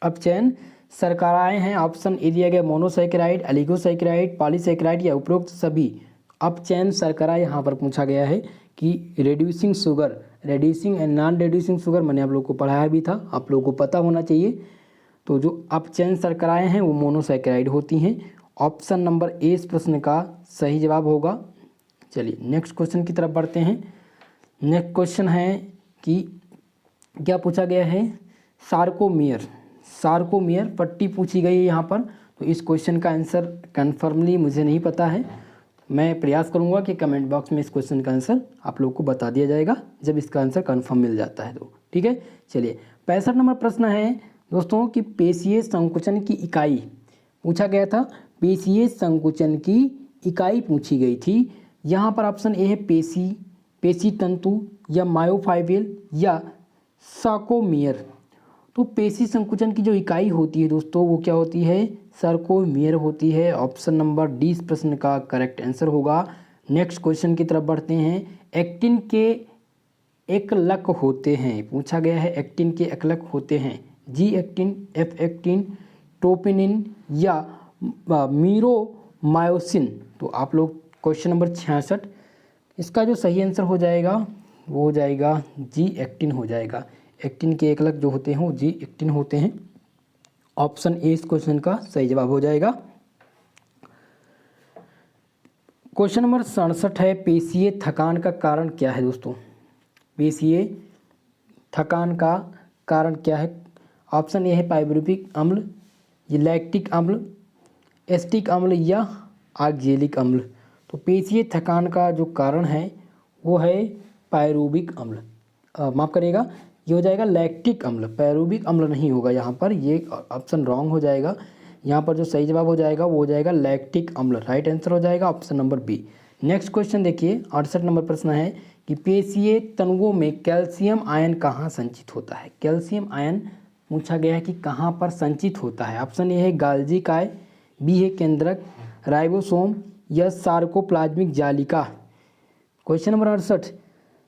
अपचयन शर्कराएं हैं। ऑप्शन ए दिया गया मोनोसैकेराइड, एलिगोसैकेराइड, पॉलीसैकेराइड या उपरोक्त सभी। अपचयन शर्करा यहाँ पर पूछा गया है कि reducing sugar, reducing and non reducing sugar मैंने आप लोगों को पढ़ाया भी था, आप लोगों को पता होना चाहिए। तो जो अपचयन शर्कराएं हैं वो मोनोसैकेराइड होती हैं। ऑप्शन नंबर ए इस प्रश्न का सही जवाब होगा। चलिए नेक्स्ट क्वेश्चन की तरफ बढ़ते हैं। नेक्स्ट क्वेश्चन है कि क्या पूछा गया है? सार्कोमियर, सार्कोमियर पट्टी पूछी गई है यहाँ पर। तो इस क्वेश्चन का आंसर कन्फर्मली मुझे नहीं पता है, मैं प्रयास करूँगा कि कमेंट बॉक्स में इस क्वेश्चन का आंसर आप लोग को बता दिया जाएगा जब इसका आंसर कन्फर्म मिल जाता है तो। ठीक है, चलिए 65 नंबर प्रश्न है दोस्तों कि पेशीय संकुचन की इकाई पूछा गया था। पेशीय संकुचन की इकाई पूछी गई थी। यहाँ पर ऑप्शन ए है पेशी, पेशी तंतु, या मायोफाइबिल, या सार्कोमियर। तो पेशी संकुचन की जो इकाई होती है दोस्तों वो क्या होती है? सार्कोमियर होती है। ऑप्शन नंबर डी इस प्रश्न का करेक्ट आंसर होगा। नेक्स्ट क्वेश्चन की तरफ बढ़ते हैं। एक्टिन के एकलक होते हैं, पूछा गया है एक्टिन के एकलक होते हैं। जी एक्टिन, एफ एक्टिन, टोपिनिन या मीरोमायोसिन। तो आप लोग क्वेश्चन नंबर 66, इसका जो सही आंसर हो जाएगा वो हो जाएगा जी एक्टिन हो जाएगा। एक्टिन के एकलक जो होते हैं वो जी एक्टिन होते हैं। ऑप्शन ए इस क्वेश्चन का सही जवाब हो जाएगा। क्वेश्चन नंबर 67 है, पेशीय थकान का कारण क्या है दोस्तों? पेशीय थकान का कारण क्या है? ऑप्शन ए है पाइरुविक अम्ल, लैक्टिक अम्ल, एसिटिक अम्ल या ऑक्जेलिक अम्ल। तो पेशीय थकान का जो कारण है वो है पाइरुविक अम्ल, माफ़ करिएगा, ये हो जाएगा लैक्टिक अम्ल, पाइरुविक अम्ल नहीं होगा यहाँ पर, ये ऑप्शन रॉन्ग हो जाएगा। यहाँ पर जो सही जवाब हो जाएगा वो हो जाएगा लैक्टिक अम्ल, राइट आंसर हो जाएगा option number B. Next question देखिए 68 नंबर प्रश्न है कि पेशीय तंतुओं में कैल्शियम आयन कहाँ संचित होता है? कैल्शियम आयन पूछा गया है कि कहाँ पर संचित होता है। ऑप्शन ए है गाल्जी काय, बी है केंद्रक, राइबोसोम या सार्कोप्लाज्मिक जालिका। क्वेश्चन नंबर 68,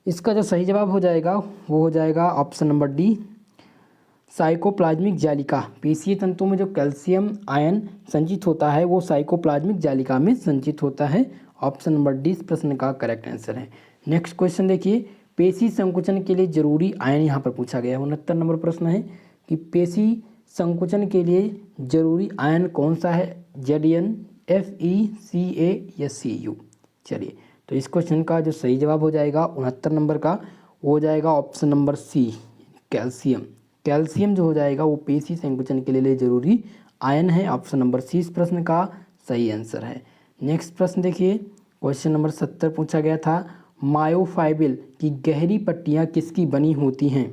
इसका जो सही जवाब हो जाएगा वो हो जाएगा ऑप्शन नंबर डी साइकोप्लाज्मिक जालिका। पेशीय तंतुओं में जो कैल्शियम आयन संचित होता है वो साइकोप्लाज्मिक जालिका में संचित होता है। ऑप्शन नंबर डी इस प्रश्न का करेक्ट आंसर है। नेक्स्ट क्वेश्चन देखिए, पेशी संकुचन के लिए जरूरी आयन यहाँ पर पूछा गया है। 69 नंबर प्रश्न है, कि पेशी संकुचन के लिए जरूरी आयन कौन सा है, Zn, Fe, Ca या Cu। चलिए, तो इस क्वेश्चन का जो सही जवाब हो जाएगा 69 नंबर का, वो हो जाएगा option number C, calcium. Calcium जो हो जाएगा वो पेशी संकुचन के लिए जरूरी आयन है। ऑप्शन नंबर सी इस प्रश्न का सही आंसर है। नेक्स्ट प्रश्न देखिए, क्वेश्चन नंबर 70 पूछा गया था, मायोफाइबिल की गहरी पट्टियाँ किसकी बनी होती हैं।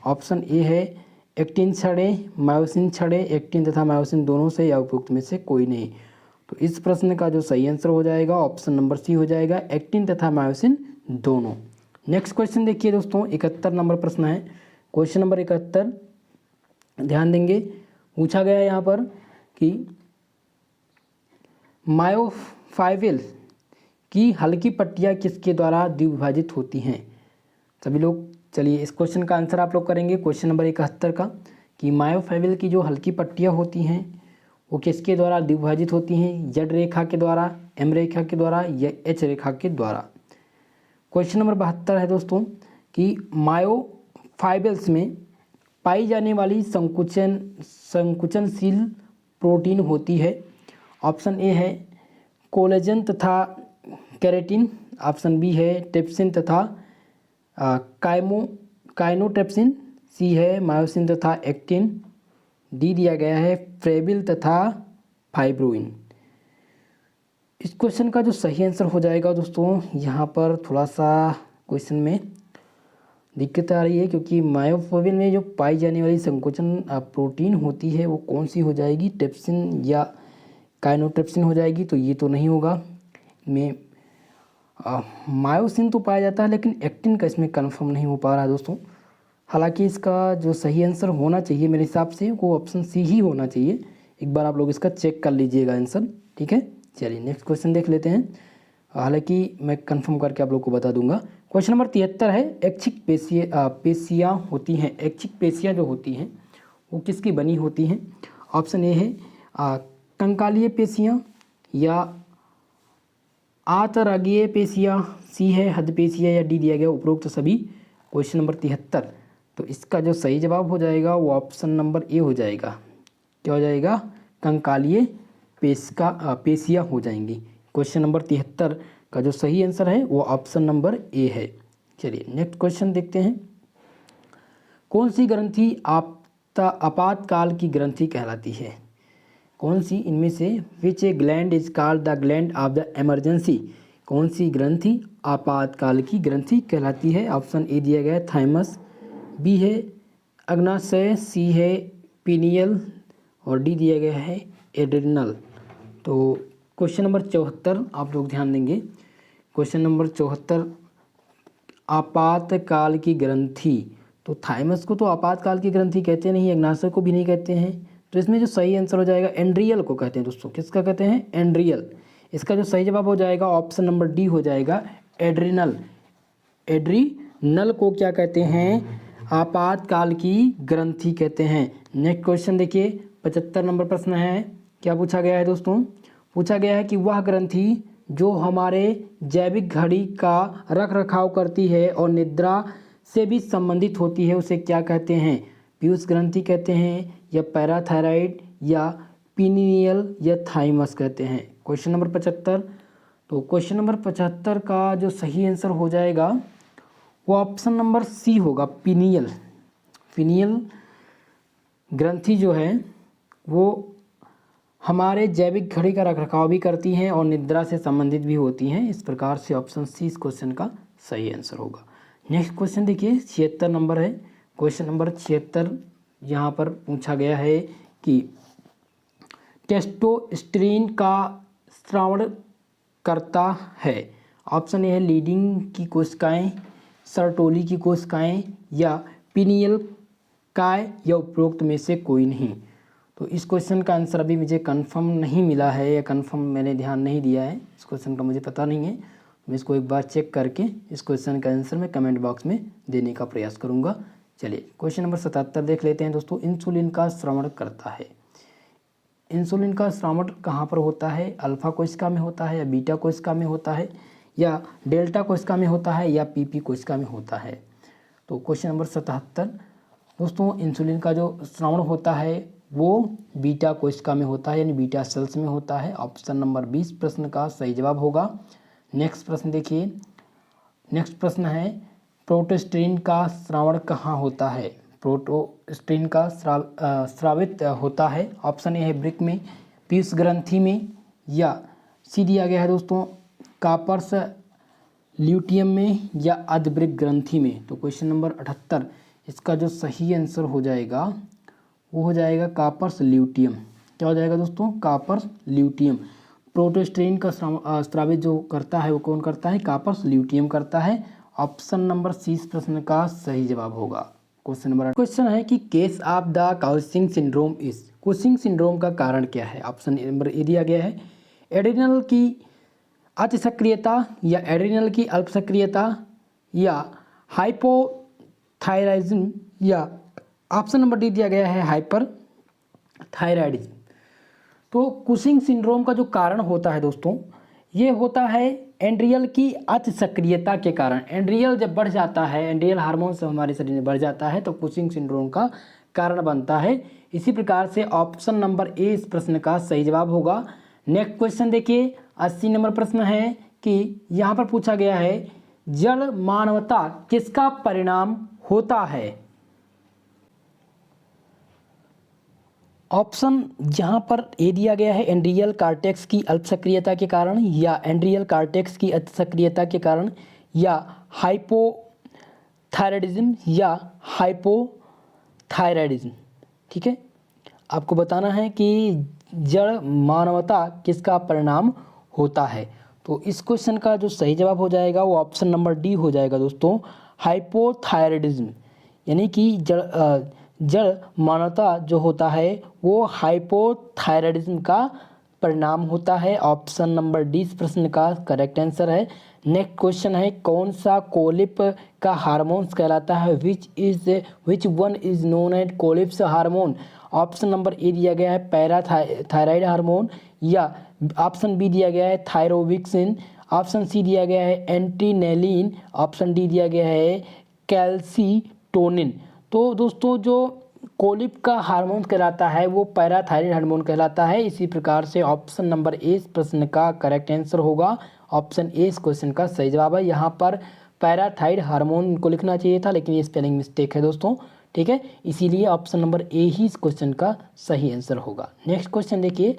ऑप्शन ए है एक्टिन छड़ें, मायोसिन छड़ें, एक्टिन तथा मायोसिन दोनों से, या उपयुक्त में से कोई नहीं। तो इस प्रश्न का जो सही आंसर हो जाएगा ऑप्शन नंबर सी हो जाएगा, एक्टिन तथा मायोसिन दोनों। नेक्स्ट क्वेश्चन देखिए दोस्तों, 71 नंबर प्रश्न है। क्वेश्चन नंबर 71 ध्यान देंगे, पूछा गया यहाँ पर कि मायोफाइबिल की हल्की पट्टियाँ किसके द्वारा द्विभाजित होती हैं। सभी लोग चलिए इस क्वेश्चन का आंसर आप लोग करेंगे, क्वेश्चन नंबर 71 का, कि मायोफाइबिल की जो हल्की पट्टियाँ होती हैं वो किसके द्वारा द्विभाजित होती हैं, जेड रेखा के द्वारा, एम रेखा के द्वारा या एच रेखा के द्वारा। क्वेश्चन नंबर 72 है दोस्तों कि मायोफाइबिल्स में पाई जाने वाली संकुचनशील प्रोटीन होती है। ऑप्शन ए है कोलेजन तथा केराटिन, ऑप्शन बी है ट्रिप्सिन तथा काइनोट्रिप्सिन, सी है मायोसिन तथा एक्टिन, डी दिया गया है फ्रेबिल तथा फाइब्रोइन। इस क्वेश्चन का जो सही आंसर हो जाएगा दोस्तों, यहाँ पर थोड़ा सा क्वेश्चन में दिक्कत आ रही है, क्योंकि मायोफाइबिल में जो पाई जाने वाली संकुचन प्रोटीन होती है वो कौन सी हो जाएगी, ट्रिप्सिन या काइनोट्रिप्सिन हो जाएगी। तो ये तो नहीं होगा, में मायोसिन तो पाया जाता है लेकिन एक्टिन का इसमें कंफर्म नहीं हो पा रहा है दोस्तों। हालांकि इसका जो सही आंसर होना चाहिए मेरे हिसाब से वो ऑप्शन सी ही होना चाहिए। एक बार आप लोग इसका चेक कर लीजिएगा आंसर, ठीक है। चलिए नेक्स्ट क्वेश्चन देख लेते हैं, हालांकि मैं कंफर्म करके आप लोग को बता दूंगा। क्वेश्चन नंबर 73 है, ऐच्छिक पेशियाँ होती हैं, ऐच्छिक पेशियाँ जो होती हैं वो किसकी बनी होती हैं। ऑप्शन ए है कंकालीय पेशियाँ या आंतरागीय पेशियाँ, सी है हद पेशियाँ या डी दिया गया उपरोक्त सभी। क्वेश्चन नंबर 73, तो इसका जो सही जवाब हो जाएगा वो ऑप्शन नंबर ए हो जाएगा। क्या हो जाएगा, कंकालीय पेशियाँ हो जाएंगी। क्वेश्चन नंबर 73 का जो सही आंसर है वो ऑप्शन नंबर ए है। चलिए नेक्स्ट क्वेश्चन देखते हैं, कौन सी ग्रंथि आपातकाल की ग्रंथि कहलाती है। कौन सी इनमें से which a gland is called the gland of the emergency, कौन सी ग्रंथि आपातकाल की ग्रंथि कहलाती है। ऑप्शन ए दिया गया है थाइमस, बी है अग्नाशय, सी है पीनियल और डी दिया गया है एड्रिनल। तो क्वेश्चन नंबर 74 आप लोग ध्यान देंगे, क्वेश्चन नंबर 74 आपातकाल की ग्रंथि, तो थाइमस को तो आपातकाल की ग्रंथि कहते नहीं, अग्नाशय को भी नहीं कहते हैं। तो इसमें जो सही आंसर हो जाएगा एंड्रियल को कहते हैं दोस्तों। किसका कहते हैं, एंड्रियल। इसका जो सही जवाब हो जाएगा ऑप्शन नंबर डी हो जाएगा, एड्रिनल। एड्रिनल को क्या कहते हैं, आपातकाल की ग्रंथि कहते हैं। नेक्स्ट क्वेश्चन देखिए, 75 नंबर प्रश्न है। क्या पूछा गया है दोस्तों, पूछा गया है कि वह ग्रंथि जो हमारे जैविक घड़ी का रख रखाव करती है और निद्रा से भी संबंधित होती है उसे क्या कहते हैं। पीयूष ग्रंथि कहते हैं या पैराथायराइड या पीनियल या थाइमस कहते हैं। क्वेश्चन नंबर 75, तो क्वेश्चन नंबर 75 का जो सही आंसर हो जाएगा वो ऑप्शन नंबर सी होगा, पीनियल। पीनियल ग्रंथि जो है वो हमारे जैविक घड़ी का रखरखाव भी करती हैं और निद्रा से संबंधित भी होती हैं। इस प्रकार से ऑप्शन सी इस क्वेश्चन का सही आंसर होगा। नेक्स्ट क्वेश्चन देखिए, 76 नंबर है। क्वेश्चन नंबर 76 यहाँ पर पूछा गया है कि टेस्टोस्टेरोन का स्रावण करता है। ऑप्शन ए है लीडिंग की कोशिकाएं, सर्टोली की कोशिकाएं या पिनियल काय या उपरोक्त में से कोई नहीं। तो इस क्वेश्चन का आंसर अभी मुझे कंफर्म नहीं मिला है या कंफर्म मैंने ध्यान नहीं दिया है, इस क्वेश्चन का मुझे पता नहीं है। मैं इसको एक बार चेक करके इस क्वेश्चन का आंसर मैं कमेंट बॉक्स में देने का प्रयास करूंगा। चलिए क्वेश्चन नंबर 77 देख लेते हैं दोस्तों। इंसुलिन का स्रावण करता है। इंसुलिन का स्रावण कहाँ पर होता है, अल्फा कोशिका में होता है या बीटा कोशिका में होता है या डेल्टा कोशिका में होता है या पीपी कोशिका में होता है। तो क्वेश्चन नंबर 77 दोस्तों इंसुलिन का जो स्रावण होता है वो बीटा कोशिका में होता है, यानी बीटा सेल्स में होता है। ऑप्शन नंबर 20 प्रश्न का सही जवाब होगा। नेक्स्ट प्रश्न देखिए, नेक्स्ट प्रश्न है प्रोटोस्टेरिन का स्रावण कहाँ होता है? प्रोटोस्टेरिन का स्रावित होता है। ऑप्शन ए है वृक्क में, पीयूष ग्रंथि में, या सी दिया गया है दोस्तों कार्पस ल्यूटियम में, या अधवृक्क ग्रंथि में। तो क्वेश्चन नंबर 78 इसका जो सही आंसर हो जाएगा वो हो जाएगा कार्पस ल्यूटियम। क्या हो जाएगा दोस्तों? Corpus luteum. प्रोटोस्टेरिन का स्रावित जो करता है वो कौन करता है? कार्पस ल्यूटियम करता है। ऑप्शन नंबर 30 प्रश्न का सही जवाब होगा। क्वेश्चन है कि case of the Cushing syndrome is, Cushing syndrome का कारण क्या है? ऑप्शन नंबर ए दिया गया है एड्रिनल की अति सक्रियता, या एड्रिनल की अल्प सक्रियता, या हाइपोथायराइडिज्म, या ऑप्शन नंबर डी दिया गया है हाइपर थायराइडिज्म। तो कुशिंग सिंड्रोम का जो कारण होता है दोस्तों ये होता है एंड्रियल की अति सक्रियता के कारण। एंड्रियल जब बढ़ जाता है, एंड्रियल हार्मोन से हमारे शरीर में बढ़ जाता है तो कुशिंग सिंड्रोम का कारण बनता है। इसी प्रकार से ऑप्शन नंबर ए इस प्रश्न का सही जवाब होगा। नेक्स्ट क्वेश्चन देखिए, 80 नंबर प्रश्न है कि यहाँ पर पूछा गया है जड़ मानवता किसका परिणाम होता है? ऑप्शन यहाँ पर ए दिया गया है एंड्रियल कार्टेक्स की अल्प सक्रियता के कारण, या एंड्रियल कार्टेक्स की अति सक्रियता के कारण, या हाइपोथायराइडिज्म, या हाइपोथायराइडिज्म। ठीक है, आपको बताना है कि जड़ मानवता किसका परिणाम होता है। तो इस क्वेश्चन का जो सही जवाब हो जाएगा वो ऑप्शन नंबर डी हो जाएगा दोस्तों, हाइपोथायराइडिज्म। यानी कि जड़ मानवता जो होता है वो हाइपोथायराइडिज्म का परिणाम होता है। ऑप्शन नंबर डी इस प्रश्न का करेक्ट आंसर है। नेक्स्ट क्वेश्चन है कौन सा कोलिप का हार्मोन्स कहलाता है? Which one is known as Collip's hormone? Option number A दिया गया है पैराथायराइड हार्मोन, या ऑप्शन बी दिया गया है थायरोविक्सिन, ऑप्शन सी दिया गया है एंटीनेलिन, ऑप्शन डी दिया गया है कैल्सीटोनिन। तो दोस्तों जो कोलिप का हार्मोन कहलाता है वो पैराथायराइड हार्मोन कहलाता है। इसी प्रकार से ऑप्शन नंबर ए इस प्रश्न का करेक्ट आंसर होगा। ऑप्शन ए इस क्वेश्चन का सही जवाब है। यहाँ पर पैराथायराइड हार्मोन को लिखना चाहिए था लेकिन ये स्पेलिंग मिस्टेक है दोस्तों। ठीक है, इसीलिए ऑप्शन नंबर ए ही इस क्वेश्चन का सही आंसर होगा। नेक्स्ट क्वेश्चन देखिए,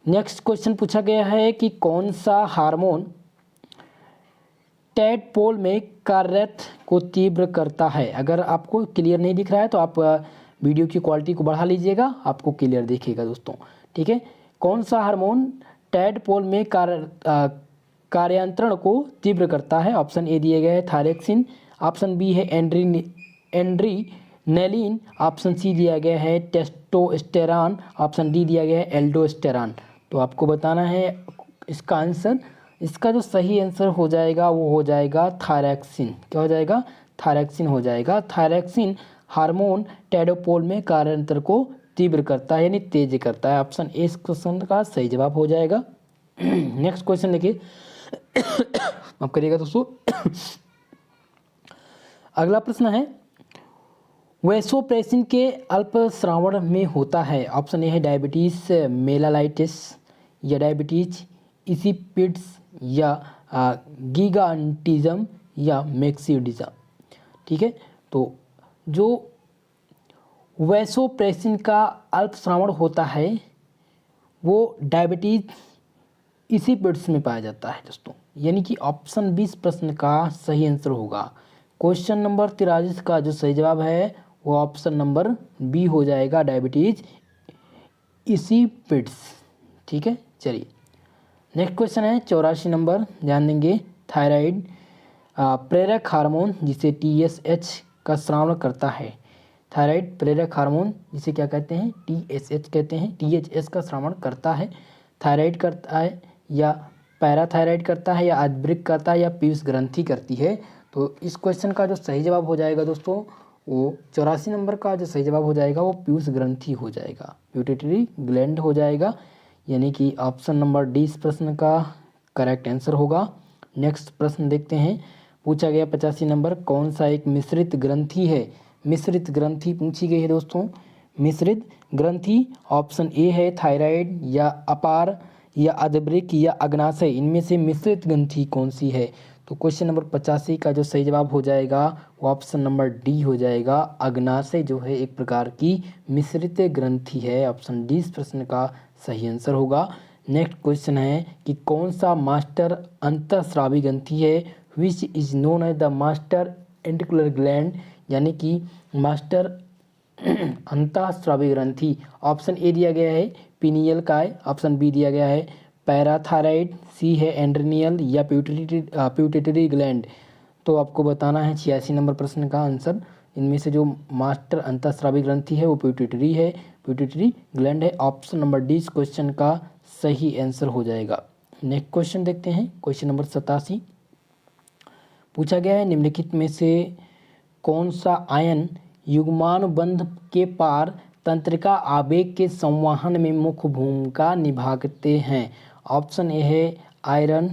नेक्स्ट क्वेश्चन पूछा गया है कि कौन सा हार्मोन टैडपोल में कार्यरत को तीव्र करता है? अगर आपको क्लियर नहीं दिख रहा है तो आप वीडियो की क्वालिटी को बढ़ा लीजिएगा, आपको क्लियर दिखेगा दोस्तों। ठीक है, कौन सा हार्मोन टैडपोल में कार्यांतरण को तीव्र करता है? ऑप्शन ए दिए गए है थायरॉक्सिन, ऑप्शन बी है एड्रीनलिन, ऑप्शन सी दिया गया है टेस्टोस्टेरॉन, ऑप्शन डी दिया गया है एल्डोस्टेरॉन। तो आपको बताना है इसका आंसर। इसका जो सही आंसर हो जाएगा वो हो जाएगा थायरॉक्सिन। क्या हो जाएगा? थायरॉक्सिन हो जाएगा। थायरॉक्सिन हार्मोन टैडोपोल में कार्यांतर को तीव्र करता है यानी तेज करता है। ऑप्शन ए इस क्वेश्चन का सही जवाब हो जाएगा। नेक्स्ट क्वेश्चन देखिए, आप करिएगा दोस्तों। अगला प्रश्न है वैसोप्रेसिन के अल्प श्रावण में होता है? ऑप्शन ए है डायबिटीज मेलाइटिस, या डायबिटीज इसिपिड्स, या गिगांटिज्म, या मैक्सिडिज्म। ठीक है, तो जो वैसोप्रेसिन का अल्प श्रावण होता है वो डायबिटीज इसिपिड्स में पाया जाता है दोस्तों, यानी कि ऑप्शन 20 प्रश्न का सही आंसर होगा। क्वेश्चन नंबर 43 का जो सही जवाब है वो ऑप्शन नंबर बी हो जाएगा, डायबिटीज इसिपिड्स। ठीक है, चलिए नेक्स्ट क्वेश्चन है 84 नंबर, ध्यान देंगे। थायराइड प्रेरक हार्मोन जिसे TSH का स्रावण करता है। थायराइड प्रेरक हार्मोन जिसे क्या कहते हैं? TSH कहते हैं। THS का श्रवण करता है। थायराइड करता है, या पैराथायराइड करता है, या अधवृक्क करता है, या पीयूष ग्रंथि करती है। तो इस क्वेश्चन का जो सही जवाब हो जाएगा दोस्तों वो 84 नंबर का जो सही जवाब हो जाएगा वो पीयूष ग्रंथि हो जाएगा, प्यूटेटरी ग्लैंड हो जाएगा, यानी कि ऑप्शन नंबर डी इस प्रश्न का करेक्ट आंसर होगा। नेक्स्ट प्रश्न देखते हैं। पूछा गया 85 नंबर, कौन सा एक मिश्रित ग्रंथि है? मिश्रित ग्रंथि पूछी गई है दोस्तों। मिश्रित ग्रंथि ऑप्शन ए है थायराइड या अपार या अधवृक्क या अग्नाशय, इनमें से मिश्रित ग्रंथि कौन सी है? तो क्वेश्चन नंबर 85 का जो सही जवाब हो जाएगा वो ऑप्शन नंबर डी हो जाएगा। अग्नाशय जो है एक प्रकार की मिश्रित ग्रंथि है। ऑप्शन डी इस प्रश्न का सही आंसर होगा। नेक्स्ट क्वेश्चन है कि कौन सा मास्टर अंतःस्रावी ग्रंथि है? Which is known as the master एंटिकुलर ग्लैंड, यानी कि मास्टर अंतःस्रावी ग्रंथि। ऑप्शन ए दिया गया है पीनियल काय, ऑप्शन बी दिया गया है पैराथायराइड, सी है एंड्रेनियल या प्यूटेटरी ग्लैंड। तो आपको बताना है 86 नंबर प्रश्न का आंसर। इनमें से जो मास्टर अंतःस्रावी ग्रंथि है वो प्यूटेटरी ग्लैंड है। ऑप्शन नंबर डी इस क्वेश्चन का सही आंसर हो जाएगा। नेक्स्ट क्वेश्चन देखते हैं। क्वेश्चन नंबर 87 पूछा गया है निम्नलिखित में से कौन सा आयन युग्मानुबंध के पार तंत्रिका आवेग के संवहन में मुख्य भूमिका निभाते हैं? ऑप्शन ए है आयरन,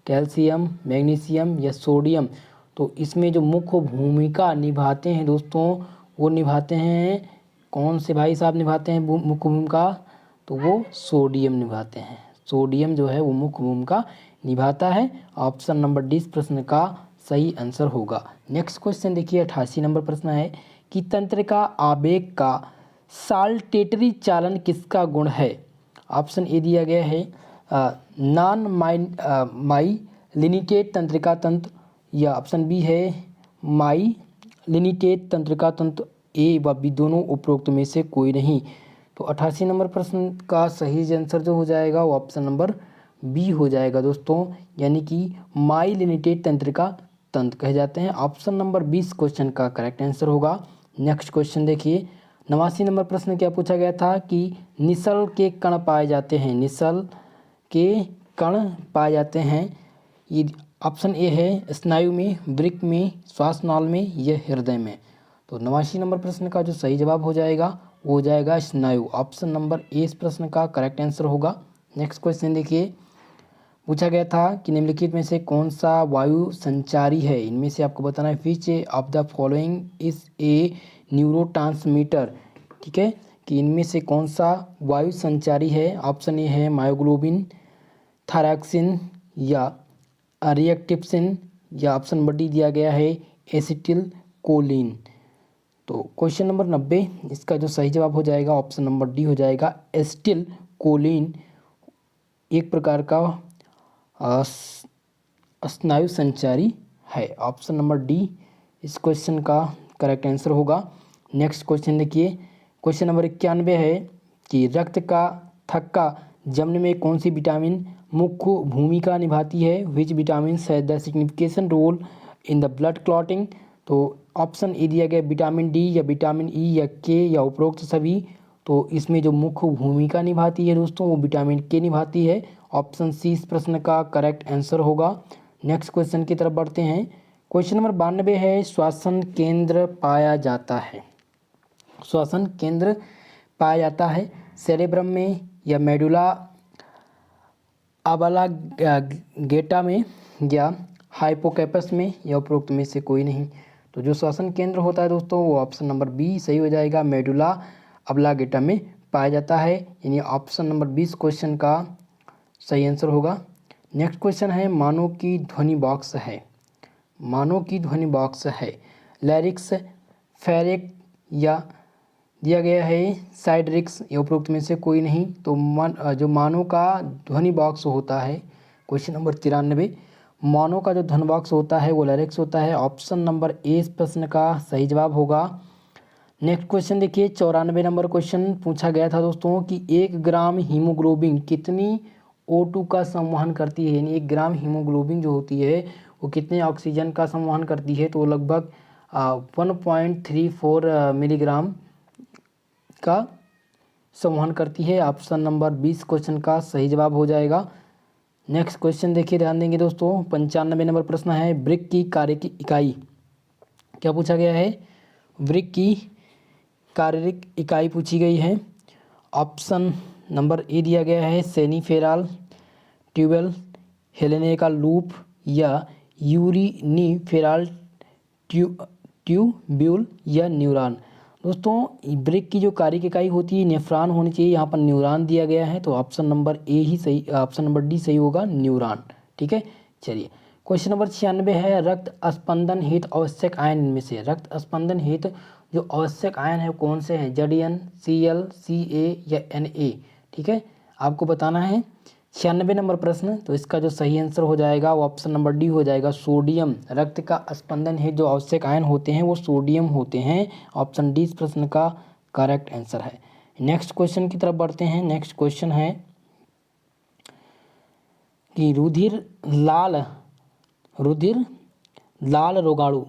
कैल्शियम, मैग्नीशियम या सोडियम। तो इसमें जो मुख्य भूमिका निभाते हैं दोस्तों वो निभाते हैं कौन से भाई साहब निभाते हैं मुख्य भूमिका? तो वो सोडियम निभाते हैं। सोडियम जो है वो मुख्य भूमिका निभाता है। ऑप्शन नंबर डी इस प्रश्न का सही आंसर होगा। नेक्स्ट क्वेश्चन देखिए 88 नंबर प्रश्न है कि तंत्रिका आवेग का साल्टेटरी चालन किसका गुण है? ऑप्शन ए दिया गया है नॉन माइलिनेटेड तंत्रिका तंत्र, या ऑप्शन बी है माइलिनेटेड तंत्रिका तंत्र। ए व बी दोनों उपरोक्त में से कोई नहीं। तो 88 नंबर प्रश्न का सही आंसर जो हो जाएगा वो ऑप्शन नंबर बी हो जाएगा दोस्तों, यानी कि माइलिनेटेड तंत्रिका तंत्र कहे जाते हैं। ऑप्शन नंबर 20 क्वेश्चन का करेक्ट आंसर होगा। नेक्स्ट क्वेश्चन देखिए 89 नंबर प्रश्न क्या पूछा गया था कि निसल के कण पाए जाते हैं। निसल के कण पाए जाते हैं, ये ऑप्शन ए है स्नायु में, वृक्क में, श्वासनाल में या हृदय में। तो 89 नंबर प्रश्न का जो सही जवाब हो जाएगा वो हो जाएगा स्नायु। ऑप्शन नंबर ए इस प्रश्न का करेक्ट आंसर होगा। नेक्स्ट क्वेश्चन देखिए पूछा गया था कि निम्नलिखित में से कौन सा वायु संचारी है? इनमें से आपको बताना है which of the following is a neurotransmitter. ठीक है, कि इनमें से कौन सा वायु संचारी है? ऑप्शन ए है मायोग्लोबिन, थायरॉक्सिन या रिएक्टिप्सिन, या ऑप्शन नंबर डी दिया गया है एसिटिल कोलिन। तो क्वेश्चन नंबर 90 इसका जो सही जवाब हो जाएगा ऑप्शन नंबर डी हो जाएगा एसिटिल कोलिन। एक प्रकार का स्नायु संचारी है। ऑप्शन नंबर डी इस क्वेश्चन का करेक्ट आंसर होगा। नेक्स्ट क्वेश्चन देखिए क्वेश्चन नंबर 91 है कि रक्त का थक्का जमने में कौन सी विटामिन मुख्य भूमिका निभाती है? Which vitamin has the signification role in the blood clotting. तो ऑप्शन ए दिया गया विटामिन डी या विटामिन ई या के या उपरोक्त सभी। तो इसमें जो मुख्य भूमिका निभाती है दोस्तों वो विटामिन के निभाती है। ऑप्शन सी इस प्रश्न का करेक्ट आंसर होगा। नेक्स्ट क्वेश्चन की तरफ बढ़ते हैं। क्वेश्चन नंबर 92 है श्वसन केंद्र पाया जाता है। श्वसन केंद्र पाया जाता है सेरेब्रम में या मेडुला ऑब्लांगेटा में या हाइपोकैम्पस में या उपरोक्त में से कोई नहीं। तो जो श्वसन केंद्र होता है दोस्तों वो ऑप्शन नंबर बी सही हो जाएगा, मेडुला ऑब्लांगेटा में पाया जाता है, यानी ऑप्शन नंबर 20 क्वेश्चन का सही आंसर होगा। नेक्स्ट क्वेश्चन है मानव की ध्वनि बॉक्स है। मानव की ध्वनि बॉक्स है लैरिक्स, फेरिक या दिया गया है साइड्रिक्स या उपरोक्त में से कोई नहीं। तो जो मानव का ध्वनि बॉक्स होता है क्वेश्चन नंबर 93 मानव का जो ध्वनि बॉक्स होता है वो लैरिक्स होता है। ऑप्शन नंबर ए इस प्रश्न का सही जवाब होगा। नेक्स्ट क्वेश्चन देखिए 94 नंबर क्वेश्चन पूछा गया था दोस्तों कि 1 ग्राम हीमोग्लोबिन कितनी O2 का संवहन करती है? यानी 1 ग्राम हीमोग्लोबिन जो होती है वो कितने ऑक्सीजन का संवहन करती है? तो लगभग 1.34 मिलीग्राम का संवहन करती है। ऑप्शन नंबर 20 क्वेश्चन का सही जवाब हो जाएगा। नेक्स्ट क्वेश्चन देखिए ध्यान देंगे दोस्तों 95 नंबर प्रश्न है वृक्क की कार्य की इकाई। क्या पूछा गया है? वृक्क की शारीरिक इकाई पूछी गई है। ऑप्शन नंबर ए दिया गया है सेनीफेरल ट्यूबल, हेलेने का लूप या यूरिनीफेरल ट्यूब्यूल या न्यूरॉन। दोस्तों ब्रेक की जो कार्यक इकाई होती है नेफ्रॉन होनी चाहिए, यहाँ पर न्यूरॉन दिया गया है तो ऑप्शन नंबर ए ही सही, ऑप्शन नंबर डी सही होगा, न्यूरॉन। ठीक है, चलिए क्वेश्चन नंबर 96 है, रक्त स्पंदन हेतु आवश्यक आयन इनमें से, रक्त स्पंदन हेतु जो आवश्यक आयन है कौन से हैं, Zn, Cl, Ca या Na। ठीक है, आपको बताना है। 96 नंबर प्रश्न, तो इसका जो सही आंसर हो जाएगा वो ऑप्शन नंबर डी हो जाएगा, सोडियम। रक्त का स्पंदन है जो आवश्यक आयन होते हैं वो सोडियम होते हैं, ऑप्शन डी इस प्रश्न का करेक्ट आंसर है। नेक्स्ट क्वेश्चन की तरफ बढ़ते हैं। नेक्स्ट क्वेश्चन है कि रुधिर लाल रोगाणु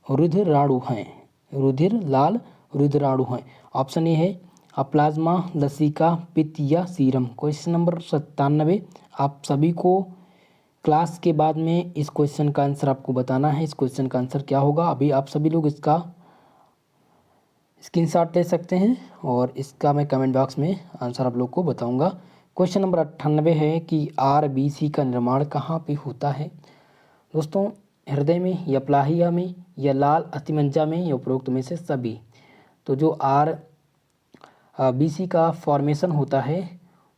रुधिराणु हैं, रुधिराणु हैं। ऑप्शन ए है प्लाज्मा, लसिका, पित्त या सीरम। क्वेश्चन नंबर 97, आप सभी को क्लास के बाद में इस क्वेश्चन का आंसर आपको बताना है। इस क्वेश्चन का आंसर क्या होगा, अभी आप सभी लोग इसका स्क्रीनशॉट ले सकते हैं और इसका मैं कमेंट बॉक्स में आंसर आप लोग को बताऊंगा। क्वेश्चन नंबर 98 है कि आरबीसी का निर्माण कहाँ पे होता है। दोस्तों हृदय में या प्लाहिया में या लाल अस्थिमज्जा में या उपरोक्त में से सभी। तो जो आरबीसी का फॉर्मेशन होता है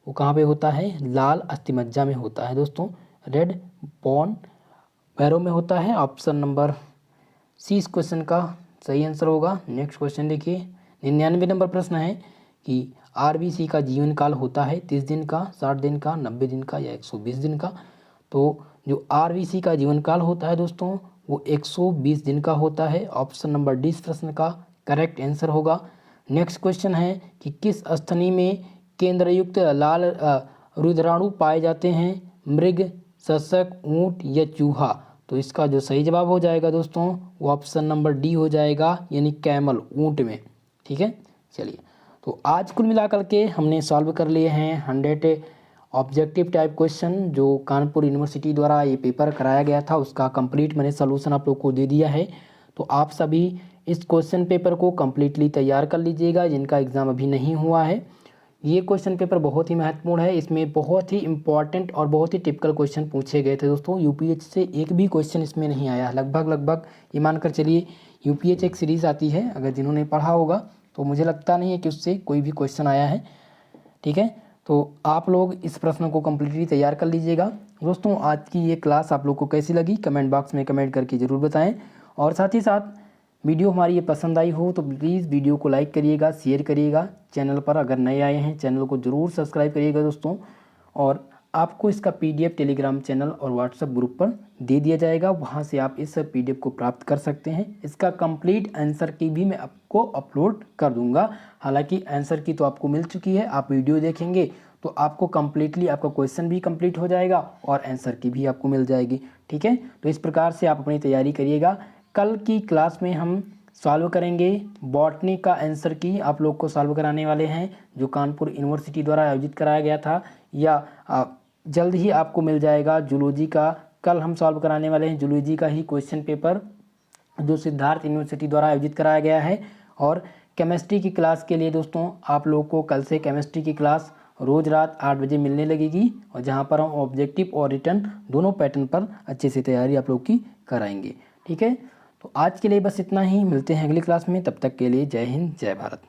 वो कहाँ पे होता है, लाल अस्थिमज्जा में होता है दोस्तों, रेड बोन मैरो में होता है। ऑप्शन नंबर सी इस क्वेश्चन का सही आंसर होगा। नेक्स्ट क्वेश्चन देखिए, 99 नंबर प्रश्न है कि आरबीसी का जीवन काल होता है 30 दिन का, 60 दिन का, 90 दिन का या 120 दिन का। तो जो आरबीसी का जीवन काल होता है दोस्तों वो 120 दिन का होता है, ऑप्शन नंबर डी इस प्रश्न का करेक्ट आंसर होगा। नेक्स्ट क्वेश्चन है कि किस स्तनी में केंद्रयुक्त लाल रुधिराणु पाए जाते हैं, मृग, शशक, ऊंट या चूहा। तो इसका जो सही जवाब हो जाएगा दोस्तों वो ऑप्शन नंबर डी हो जाएगा, यानी कैमल, ऊंट में। ठीक है, चलिए तो आज कुल मिलाकर के हमने सॉल्व कर लिए हैं 100 ऑब्जेक्टिव टाइप क्वेश्चन जो कानपुर यूनिवर्सिटी द्वारा ये पेपर कराया गया था, उसका कंप्लीट मैंने सलूशन आप लोग को दे दिया है। तो आप सभी इस क्वेश्चन पेपर को कम्प्लीटली तैयार कर लीजिएगा जिनका एग्ज़ाम अभी नहीं हुआ है। ये क्वेश्चन पेपर बहुत ही महत्वपूर्ण है, इसमें बहुत ही इंपॉर्टेंट और बहुत ही टिपिकल क्वेश्चन पूछे गए थे दोस्तों। यूपीएच से एक भी क्वेश्चन इसमें नहीं आया, लगभग ये मानकर चलिए यूपीएच एक सीरीज़ आती है, अगर जिन्होंने पढ़ा होगा तो मुझे लगता नहीं है कि उससे कोई भी क्वेश्चन आया है। ठीक है, तो आप लोग इस प्रश्न को कम्प्लीटली तैयार कर लीजिएगा। दोस्तों आज की ये क्लास आप लोग को कैसी लगी कमेंट बॉक्स में कमेंट करके ज़रूर बताएं, और साथ ही साथ वीडियो हमारी ये पसंद आई हो तो प्लीज़ वीडियो को लाइक करिएगा, शेयर करिएगा। चैनल पर अगर नए आए हैं चैनल को ज़रूर सब्सक्राइब करिएगा दोस्तों, और आपको इसका पीडीएफ टेलीग्राम चैनल और व्हाट्सएप ग्रुप पर दे दिया जाएगा, वहाँ से आप इस पीडीएफ को प्राप्त कर सकते हैं। इसका कंप्लीट आंसर की भी मैं आपको अपलोड कर दूंगा। हालांकि आंसर की तो आपको मिल चुकी है, आप वीडियो देखेंगे तो आपको कम्प्लीटली आपका क्वेश्चन भी कंप्लीट हो जाएगा और आंसर की भी आपको मिल जाएगी। ठीक है, तो इस प्रकार से आप अपनी तैयारी करिएगा। कल की क्लास में हम सॉल्व करेंगे बॉटनी का आंसर की, आप लोग को सॉल्व कराने वाले हैं जो कानपुर यूनिवर्सिटी द्वारा आयोजित कराया गया था, या जल्द ही आपको मिल जाएगा जूलॉजी का। कल हम सॉल्व कराने वाले हैं जूलॉजी का ही क्वेश्चन पेपर जो सिद्धार्थ यूनिवर्सिटी द्वारा आयोजित कराया गया है। और केमिस्ट्री की क्लास के लिए दोस्तों आप लोग को कल से केमिस्ट्री की क्लास रोज़ रात 8 बजे मिलने लगेगी, और जहाँ पर हम ऑब्जेक्टिव और रिटर्न दोनों पैटर्न पर अच्छे से तैयारी आप लोग की कराएंगे। ठीक है, तो आज के लिए बस इतना ही, मिलते हैं अगली क्लास में, तब तक के लिए जय हिंद जय भारत।